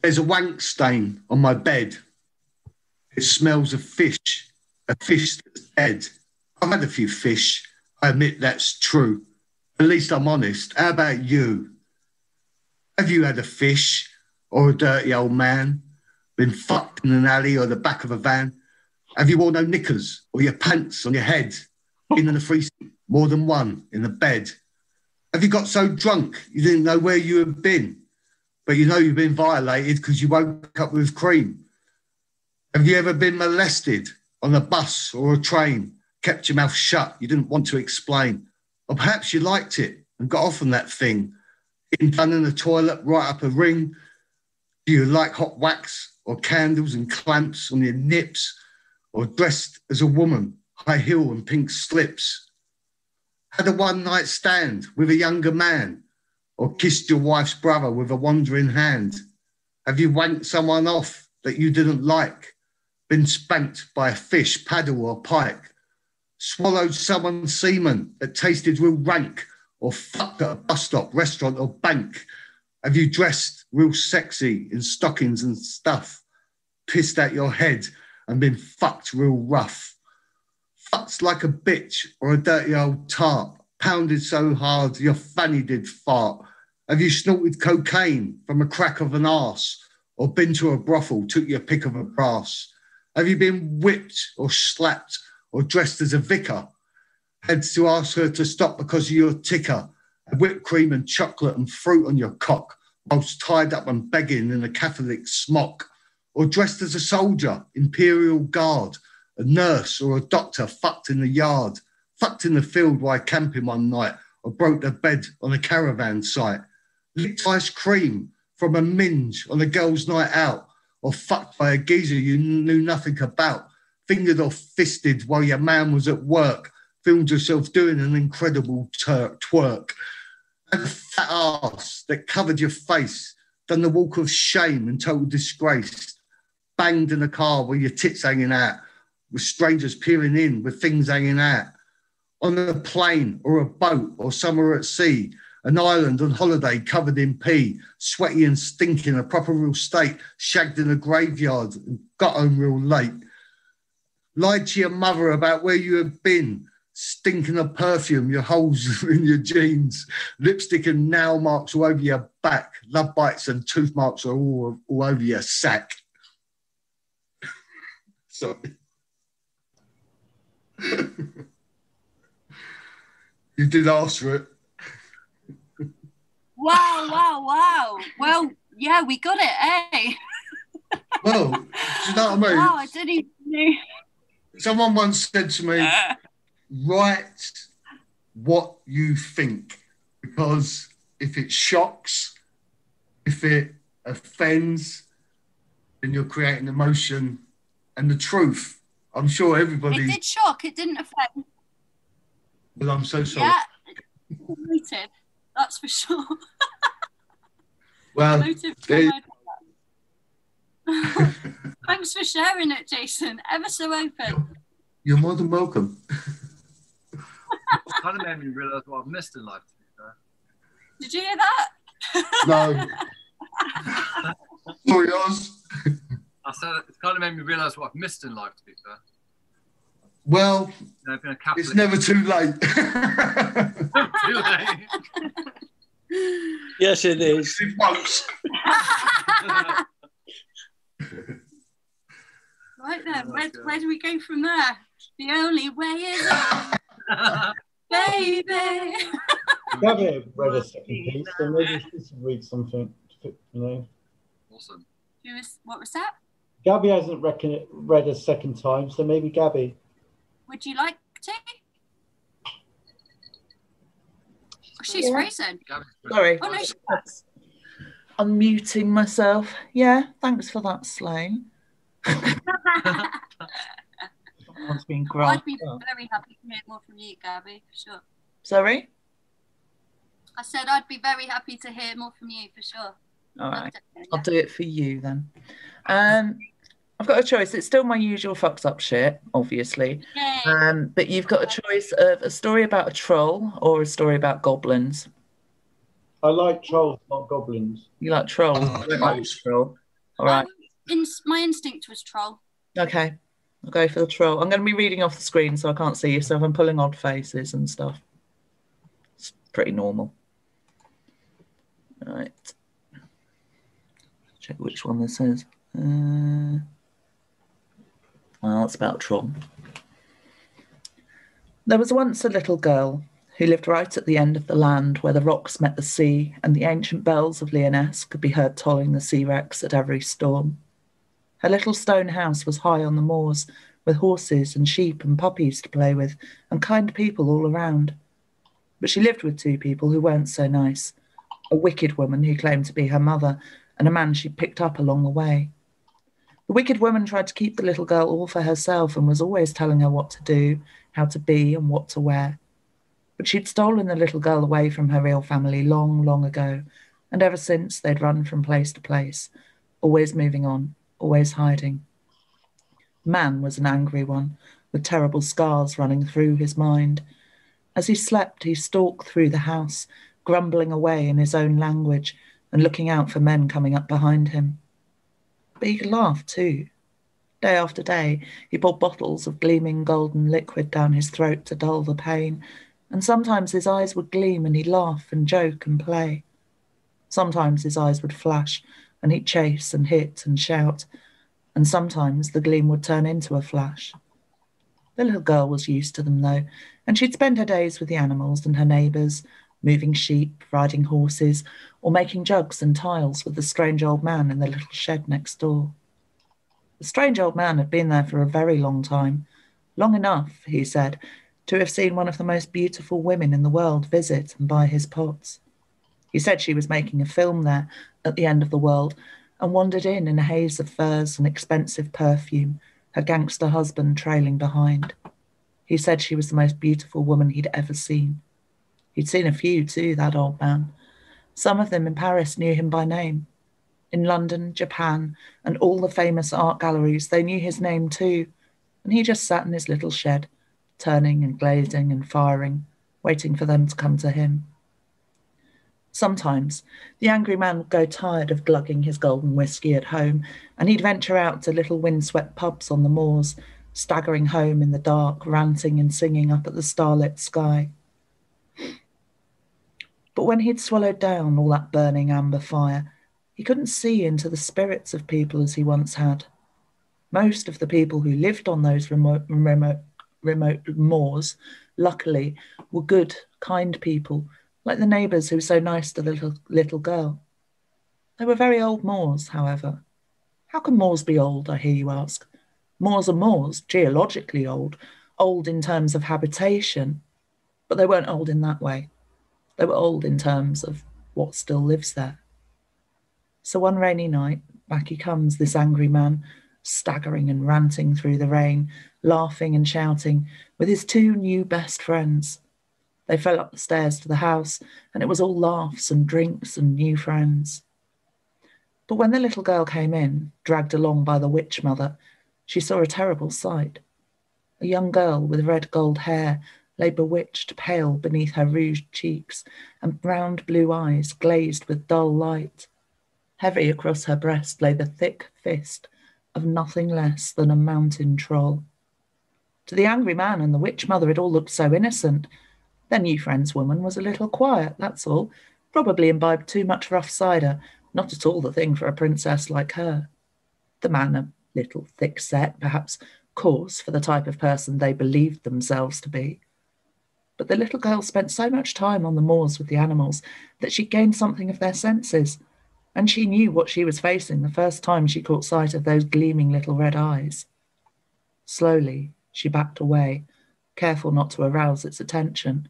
There's a wank stain on my bed. It smells of fish, a fish that's dead. I've had a few fish. I admit that's true. At least I'm honest. How about you? Have you had a fish or a dirty old man? Been fucked in an alley or the back of a van? Have you worn no knickers or your pants on your head? In the free seat, more than one in the bed? Have you got so drunk you didn't know where you had been, but you know you've been violated because you woke up with cream? Have you ever been molested on a bus or a train, kept your mouth shut, you didn't want to explain? Or perhaps you liked it and got off on that thing, getting done in the toilet right up a ring? Do you like hot wax or candles and clamps on your nips, or dressed as a woman, high heel and pink slips? Had a one-night stand with a younger man, or kissed your wife's brother with a wandering hand? Have you wanked someone off that you didn't like? Been spanked by a fish, paddle or pike? Swallowed someone's semen that tasted real rank, or fucked at a bus stop, restaurant or bank? Have you dressed real sexy in stockings and stuff, pissed at your head and been fucked real rough? Fucked like a bitch or a dirty old tart, pounded so hard your fanny did fart? Have you snorted cocaine from a crack of an arse, or been to a brothel, took your pick of a brass? Have you been whipped or slapped or dressed as a vicar? Had to ask her to stop because of your ticker? Had whipped cream and chocolate and fruit on your cock whilst tied up and begging in a Catholic smock? Or dressed as a soldier, Imperial Guard, a nurse or a doctor fucked in the yard, Fucked in the field while camping one night, or broke the bed on a caravan site. Licked ice cream from a minge on a girl's night out, or fucked by a geezer you knew nothing about. Fingered or fisted while your man was at work. Filmed yourself doing an incredible twerk. Had a fat ass that covered your face. Done the walk of shame and total disgrace. Banged in a car with your tits hanging out. With strangers peering in with things hanging out. On a plane or a boat or somewhere at sea. An island on holiday covered in pee. Sweaty and stinking, a proper real state. Shagged in a graveyard and got home real late. Lied to your mother about where you had been. Stinking of perfume, your holes in your jeans. Lipstick and nail marks all over your back. Love bites and tooth marks are all over your sack. Sorry. You did ask for it. Wow. Well, yeah, we got it, eh? Well, do you know what I mean? Wow, I didn't even know. Someone once said to me, write what you think, because if it shocks, if it offends, then you're creating emotion and the truth. I'm sure everybody... It did shock, it didn't offend. But I'm so sorry. Yeah, emotive, that's for sure. Well, thanks for sharing it, Jason. Ever so open. You're more than welcome. It kind of made me realise what I've missed in life, to be fair. Did you hear that? No. Sorry, Oz. I said it kind of made me realise what I've missed in life, to be fair. Well, it's never too late. Too late. Yes, it is. Right then, where do we go from there? The only way is up, baby. Gabby read a second piece, so maybe she should read something. Awesome. What was that? Gabby hasn't read a second time, so maybe Gabby. Would you like to? Oh, she's frozen. Sorry. Oh no, she's unmuting myself. Yeah, thanks for that, Sloane. Someone's been I'd be very happy to hear more from you, Gabby, for sure. Sorry? I said I'd be very happy to hear more from you, for sure. All right, I'll do it for you then. I've got a choice. It's still my usual fucked up shit, obviously. But you've got a choice of a story about a troll or a story about goblins. I like trolls, not goblins. You like trolls? I don't like troll. All right. My instinct was troll. Okay, I'll go for the troll. I'm going to be reading off the screen so I can't see you, so if I'm pulling odd faces and stuff. It's pretty normal. All right. Check which one this is. Well, it's about troll. There was once a little girl who lived right at the end of the land where the rocks met the sea and the ancient bells of Lyonesse could be heard tolling the sea wrecks at every storm. Her little stone house was high on the moors, with horses and sheep and puppies to play with, and kind people all around. But she lived with two people who weren't so nice, a wicked woman who claimed to be her mother, and a man she picked up along the way. The wicked woman tried to keep the little girl all for herself and was always telling her what to do, how to be, and what to wear. But she'd stolen the little girl away from her real family long, long ago, and ever since they'd run from place to place, always moving on, always hiding. Man was an angry one, with terrible scars running through his mind. As he slept, he stalked through the house, grumbling away in his own language and looking out for men coming up behind him. But he could laugh too. Day after day, he poured bottles of gleaming golden liquid down his throat to dull the pain, and sometimes his eyes would gleam and he'd laugh and joke and play. Sometimes his eyes would flash and he'd chase and hit and shout, and sometimes the gleam would turn into a flash. The little girl was used to them, though, and she'd spend her days with the animals and her neighbours, moving sheep, riding horses, or making jugs and tiles with the strange old man in the little shed next door. The strange old man had been there for a very long time, long enough, he said, to have seen one of the most beautiful women in the world visit and buy his pots. He said she was making a film there at the end of the world and wandered in a haze of furs and expensive perfume, her gangster husband trailing behind. He said she was the most beautiful woman he'd ever seen. He'd seen a few too, that old man. Some of them in Paris knew him by name. In London, Japan, and all the famous art galleries, they knew his name too, and he just sat in his little shed, turning and glazing and firing, waiting for them to come to him. Sometimes the angry man would grow tired of glugging his golden whisky at home, and he'd venture out to little windswept pubs on the moors, staggering home in the dark, ranting and singing up at the starlit sky. But when he'd swallowed down all that burning amber fire, he couldn't see into the spirits of people as he once had. Most of the people who lived on those remote moors, luckily, were good, kind people, like the neighbours who were so nice to the little girl. They were very old moors, however. How can moors be old, I hear you ask? Moors are moors, geologically old in terms of habitation, but they weren't old in that way. They were old in terms of what still lives there. So one rainy night, back he comes, this angry man, staggering and ranting through the rain, laughing and shouting, with his two new best friends. They fell up the stairs to the house, and it was all laughs and drinks and new friends. But when the little girl came in, dragged along by the witch mother, she saw a terrible sight. A young girl with red gold hair lay bewitched, pale beneath her rouged cheeks, and round blue eyes glazed with dull light. Heavy across her breast lay the thick fist of nothing less than a mountain troll. To the angry man and the witch mother it all looked so innocent. Their new friend's woman was a little quiet, that's all, probably imbibed too much rough cider, not at all the thing for a princess like her. The man a little thick-set, perhaps coarse for the type of person they believed themselves to be. But the little girl spent so much time on the moors with the animals that she gained something of their senses, and she knew what she was facing the first time she caught sight of those gleaming little red eyes. Slowly, she backed away, careful not to arouse its attention.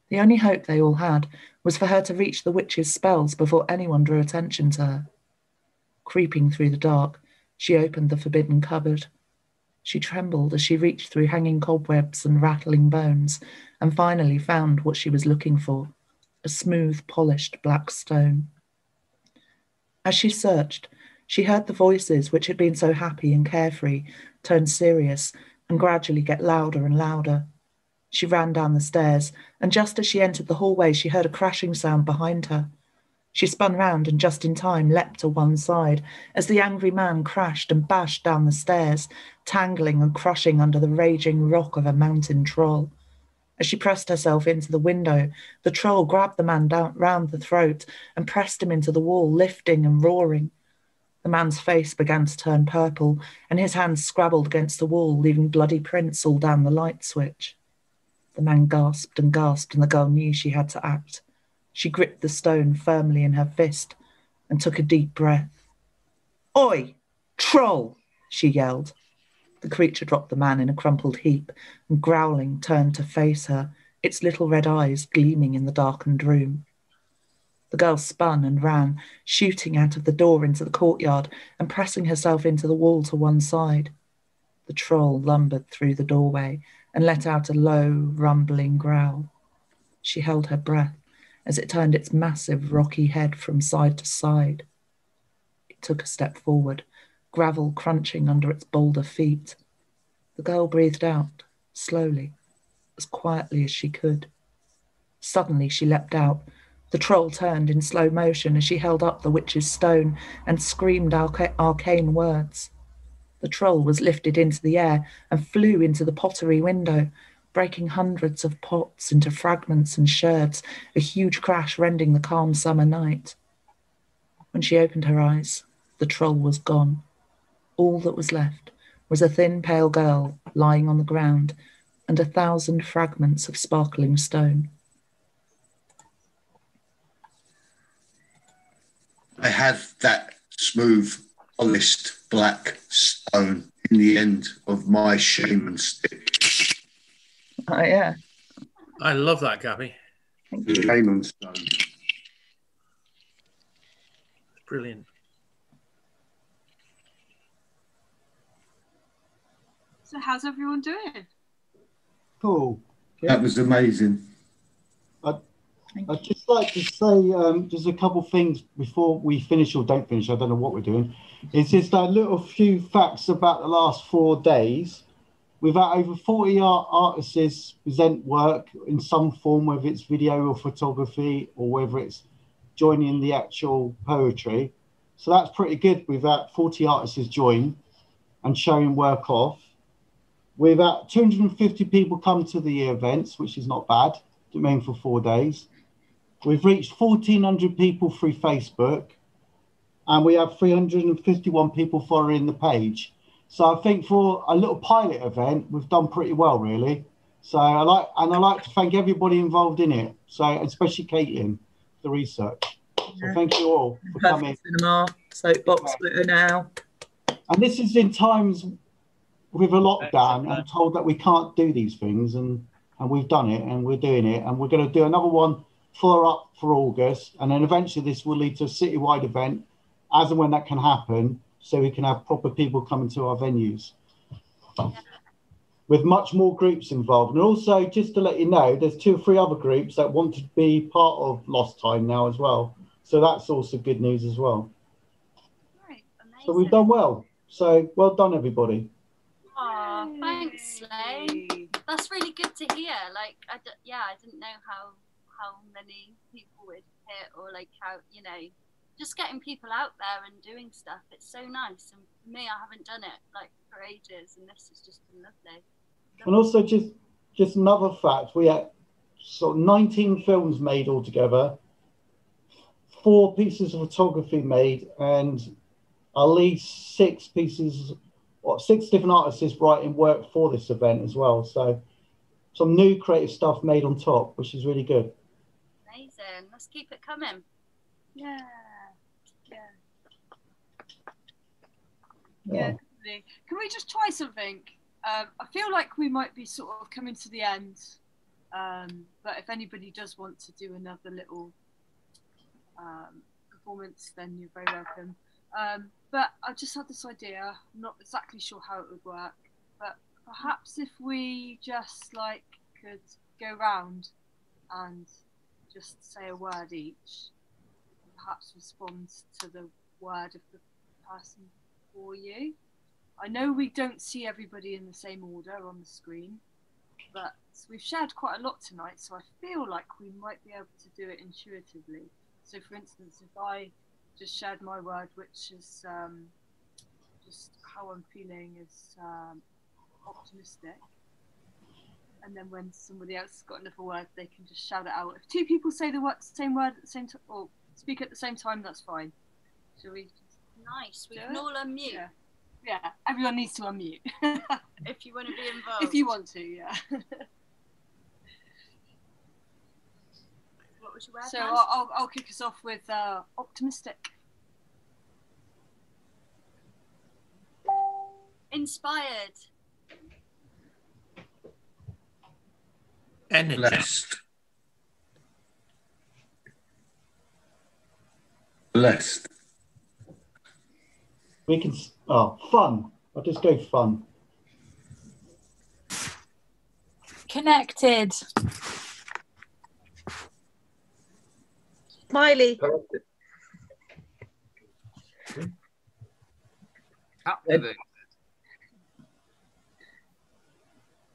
The only hope they all had was for her to reach the witch's spells before anyone drew attention to her. Creeping through the dark, she opened the forbidden cupboard. She trembled as she reached through hanging cobwebs and rattling bones, and finally found what she was looking for, a smooth, polished black stone. As she searched, she heard the voices which had been so happy and carefree turn serious and gradually get louder and louder. She ran down the stairs, and just as she entered the hallway, she heard a crashing sound behind her. She spun round and just in time leapt to one side as the angry man crashed and bashed down the stairs, tangling and crushing under the raging rock of a mountain troll. As she pressed herself into the window, the troll grabbed the man down round the throat and pressed him into the wall, lifting and roaring. The man's face began to turn purple, and his hands scrabbled against the wall, leaving bloody prints all down the light switch. The man gasped and gasped, and the girl knew she had to act. She gripped the stone firmly in her fist and took a deep breath. "Oi, troll!" she yelled. The creature dropped the man in a crumpled heap and, growling, turned to face her, its little red eyes gleaming in the darkened room. The girl spun and ran, shooting out of the door into the courtyard and pressing herself into the wall to one side. The troll lumbered through the doorway and let out a low, rumbling growl. She held her breath as it turned its massive, rocky head from side to side. It took a step forward, gravel crunching under its boulder feet. The girl breathed out, slowly, as quietly as she could. Suddenly she leapt out. The troll turned in slow motion as she held up the witch's stone and screamed arcane words. The troll was lifted into the air and flew into the pottery window, breaking hundreds of pots into fragments and sherds, a huge crash rending the calm summer night. When she opened her eyes, the troll was gone. All that was left was a thin, pale girl lying on the ground and 1,000 fragments of sparkling stone. I have that smooth, polished black stone in the end of my shaman stick. Oh, yeah. I love that, Gabby. Thank you. Cayman stone. It's brilliant. So how's everyone doing? Cool. That was amazing. I'd just like to say just a couple of things before we finish or don't finish. I don't know what we're doing. It's just a little few facts about the last 4 days. We've had over 40 artists present work in some form, whether it's video or photography or whether it's joining the actual poetry. So that's pretty good. We've had 40 artists join and showing work off. We've had 250 people come to the events, which is not bad, I mean, for 4 days. We've reached 1,400 people through Facebook, and we have 351 people following the page. So I think for a little pilot event, we've done pretty well, really. So I like to thank everybody involved in it. So especially Caitlin, the research. So thank you all for coming. Cinema, Soapbox, Twitter now. And this is in times with a lockdown. I'm told that we can't do these things, and we've done it, and we're doing it, and we're going to do another one for August, and then eventually this will lead to a citywide event as and when that can happen, so we can have proper people coming to our venues with much more groups involved. And also, just to let you know, there's 2 or 3 other groups that want to be part of Lost Time now as well, so that's also good news as well. Right, amazing. So we've done well, so well done everybody. Oh, thanks, Slane. That's really good to hear. Like, I didn't know how many people would hit, or like how, just getting people out there and doing stuff. It's so nice. And for me, I haven't done it like for ages, and this has just been lovely. And also, just another fact, we had sort of 19 films made altogether, 4 pieces of photography made, and at least 6 different artists writing work for this event as well. So some new creative stuff made on top, which is really good. Amazing. Let's keep it coming. Yeah. Can we just try something? I feel like we might be sort of coming to the end, but if anybody does want to do another little performance, then you're very welcome. But I just had this idea. I'm not exactly sure how it would work, but perhaps if we just could go round and just say a word each, perhaps respond to the word of the person for you. I know we don't see everybody in the same order on the screen, but we've shared quite a lot tonight, so I feel like we might be able to do it intuitively. So for instance, if I just shared my word, which is just how I'm feeling is optimistic, and then when somebody else has got another word, they can just shout it out. If 2 people say the same word at the same time, or speak at the same time, that's fine. Shall we? Nice. We can all unmute. Yeah, everyone needs to unmute. If you want to be involved. If you want to, yeah. What was your word? So I'll kick us off with optimistic. Inspired. Energy. Blessed. We can, fun. I'll just go fun. Connected. Smiley. Captivated.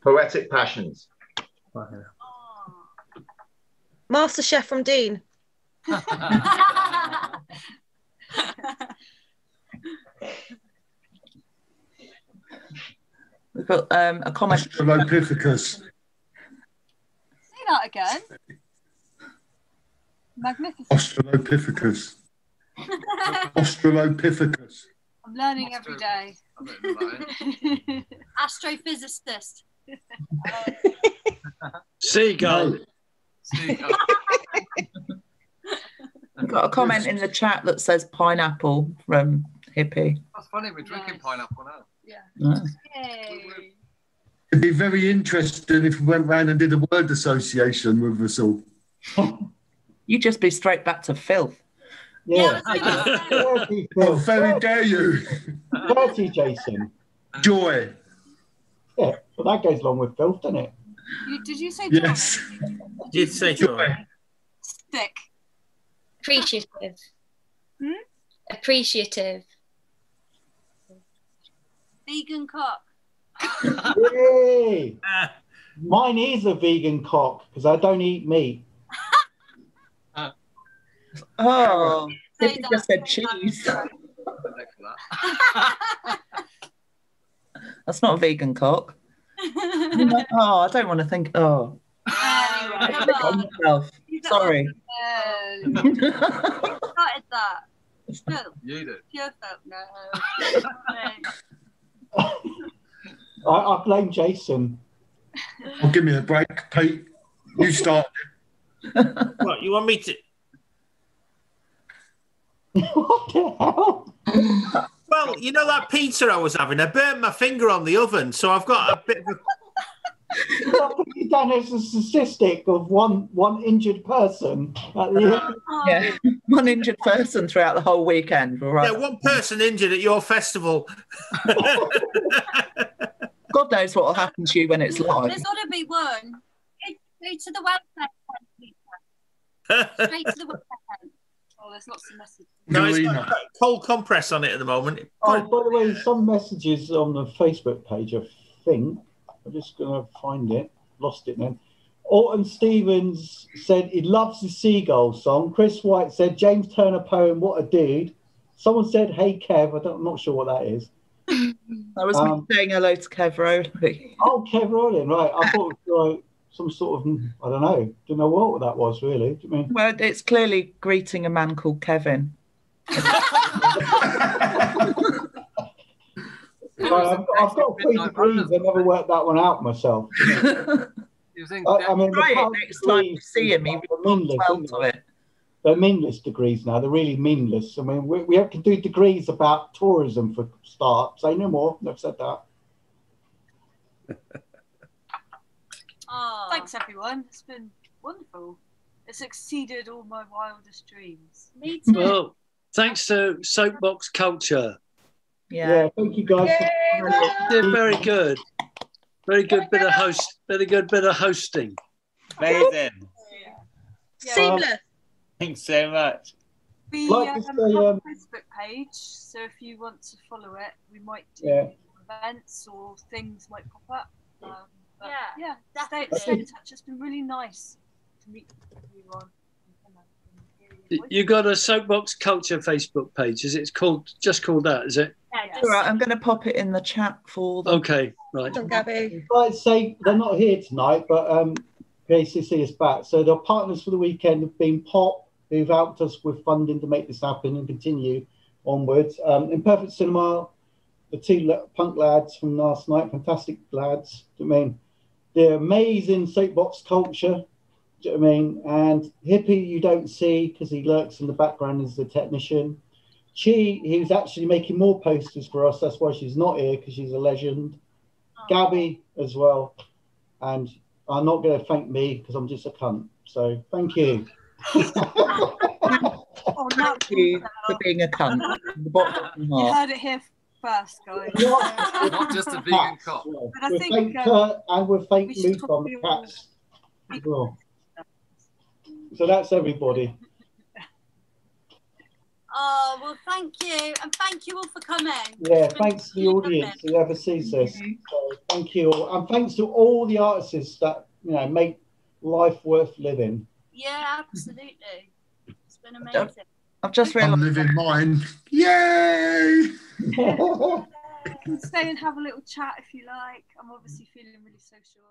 Poetic passions. Master Chef from Dean. We've got a comment. Australopithecus. Say that again. Magnificent. Australopithecus. Australopithecus. I'm learning every day. Astrophysicist. Seagull. We've got a comment in the chat that says pineapple from Hippie. That's funny, we're drinking pineapple now. Yeah. Yeah. Yay. It'd be very interesting if we went round and did a word association with us all. You'd just be straight back to filth. Yeah. Oh, very dare you. Dirty, Jason. Joy. Yeah, but that goes along with filth, doesn't it? Did you say joy? Yes. Did say joy. Stick. Appreciative. Hmm? Appreciative. Vegan cock. Yay! Mine is a vegan cock because I don't eat meat. Oh, Say if you that, just said say that. cheese. That's not a vegan cock. Oh, I don't want to think. Oh, Anyway, come on. myself. Sorry. Who started that? Phil. You did. Pure Phil. No. I blame Jason. Oh, give me a break, Pete. You started. What, you want me to? What the hell? Well, you know that pizza I was having, I burnt my finger on the oven, so I've got a bit of a... I'll put you down as a statistic of one injured person at the end. Yeah, one injured person throughout the whole weekend. Right. Yeah, one person injured at your festival. God knows what will happen to you when it's live. There's got to be one. Go to the website. Straight to the website. Oh, there's lots of messages. No, it's got cold compress on it at the moment. Oh, by the way, some messages on the Facebook page, I think. I'm just going to find it. Lost it then. Alton Stevens said he loves the Seagull song. Chris White said James Turner poem, what a dude. Someone said, hey, Kev. I'm not sure what that is. That was me saying hello to Kev Rowley. Oh, Kev Rowley, right. I thought it was like some sort of, I don't know. Didn't know what that was, really. Do you mean? Well, it's clearly greeting a man called Kevin. I've got 3 degrees. I never worked that one out myself. I mean, try it next time you see him. He responds well to it. They're meaningless degrees now. They're really meaningless. I mean, we have to do degrees about tourism for start. Say no more. Never said that. Oh. Thanks, everyone. It's been wonderful. It's exceeded all my wildest dreams. Me too. Well, thanks to Soapbox Culture. Yeah, thank you guys. They're very good. Very good bit of hosting. Amazing. Seamless. Thanks so much. We Like to have say, a Facebook page, so if you want to follow it, we might do events or things might pop up. Yeah, stay in touch. It's been really nice to meet everyone. You got a Soapbox Culture Facebook page? Is it just called that? Is it? Yeah, all right, I'm going to pop it in the chat for them. Okay, right. Gabby. I'd say they're not here tonight, but PACC is back. So their partners for the weekend have been Pop, who've helped us with funding to make this happen and continue onwards. Imperfect Cinema, the 2 punk lads from last night, fantastic lads. Do you know what I mean? The amazing Soapbox Culture. Do you know what I mean? And Hippie, you don't see because he lurks in the background as the technician. Chi, who's actually making more posters for us. That's why she's not here, because she's a legend. Gabby as well. And I'm not going to thank me because I'm just a cunt. So thank you. Thank you for being a cunt. You heard it here first, guys. Not just a vegan cop. But I We'll think, thank Kurt and we'll thank we should Luke on the probably cats as well. So that's everybody. Oh, well, thank you. And thank you all for coming. Yeah, thanks to the audience whoever sees this. So thank you all. And thanks to all the artists that, make life worth living. Yeah, absolutely. It's been amazing. I've just realised. I'm living mine. Yay! You can stay and have a little chat if you like. I'm obviously feeling really social.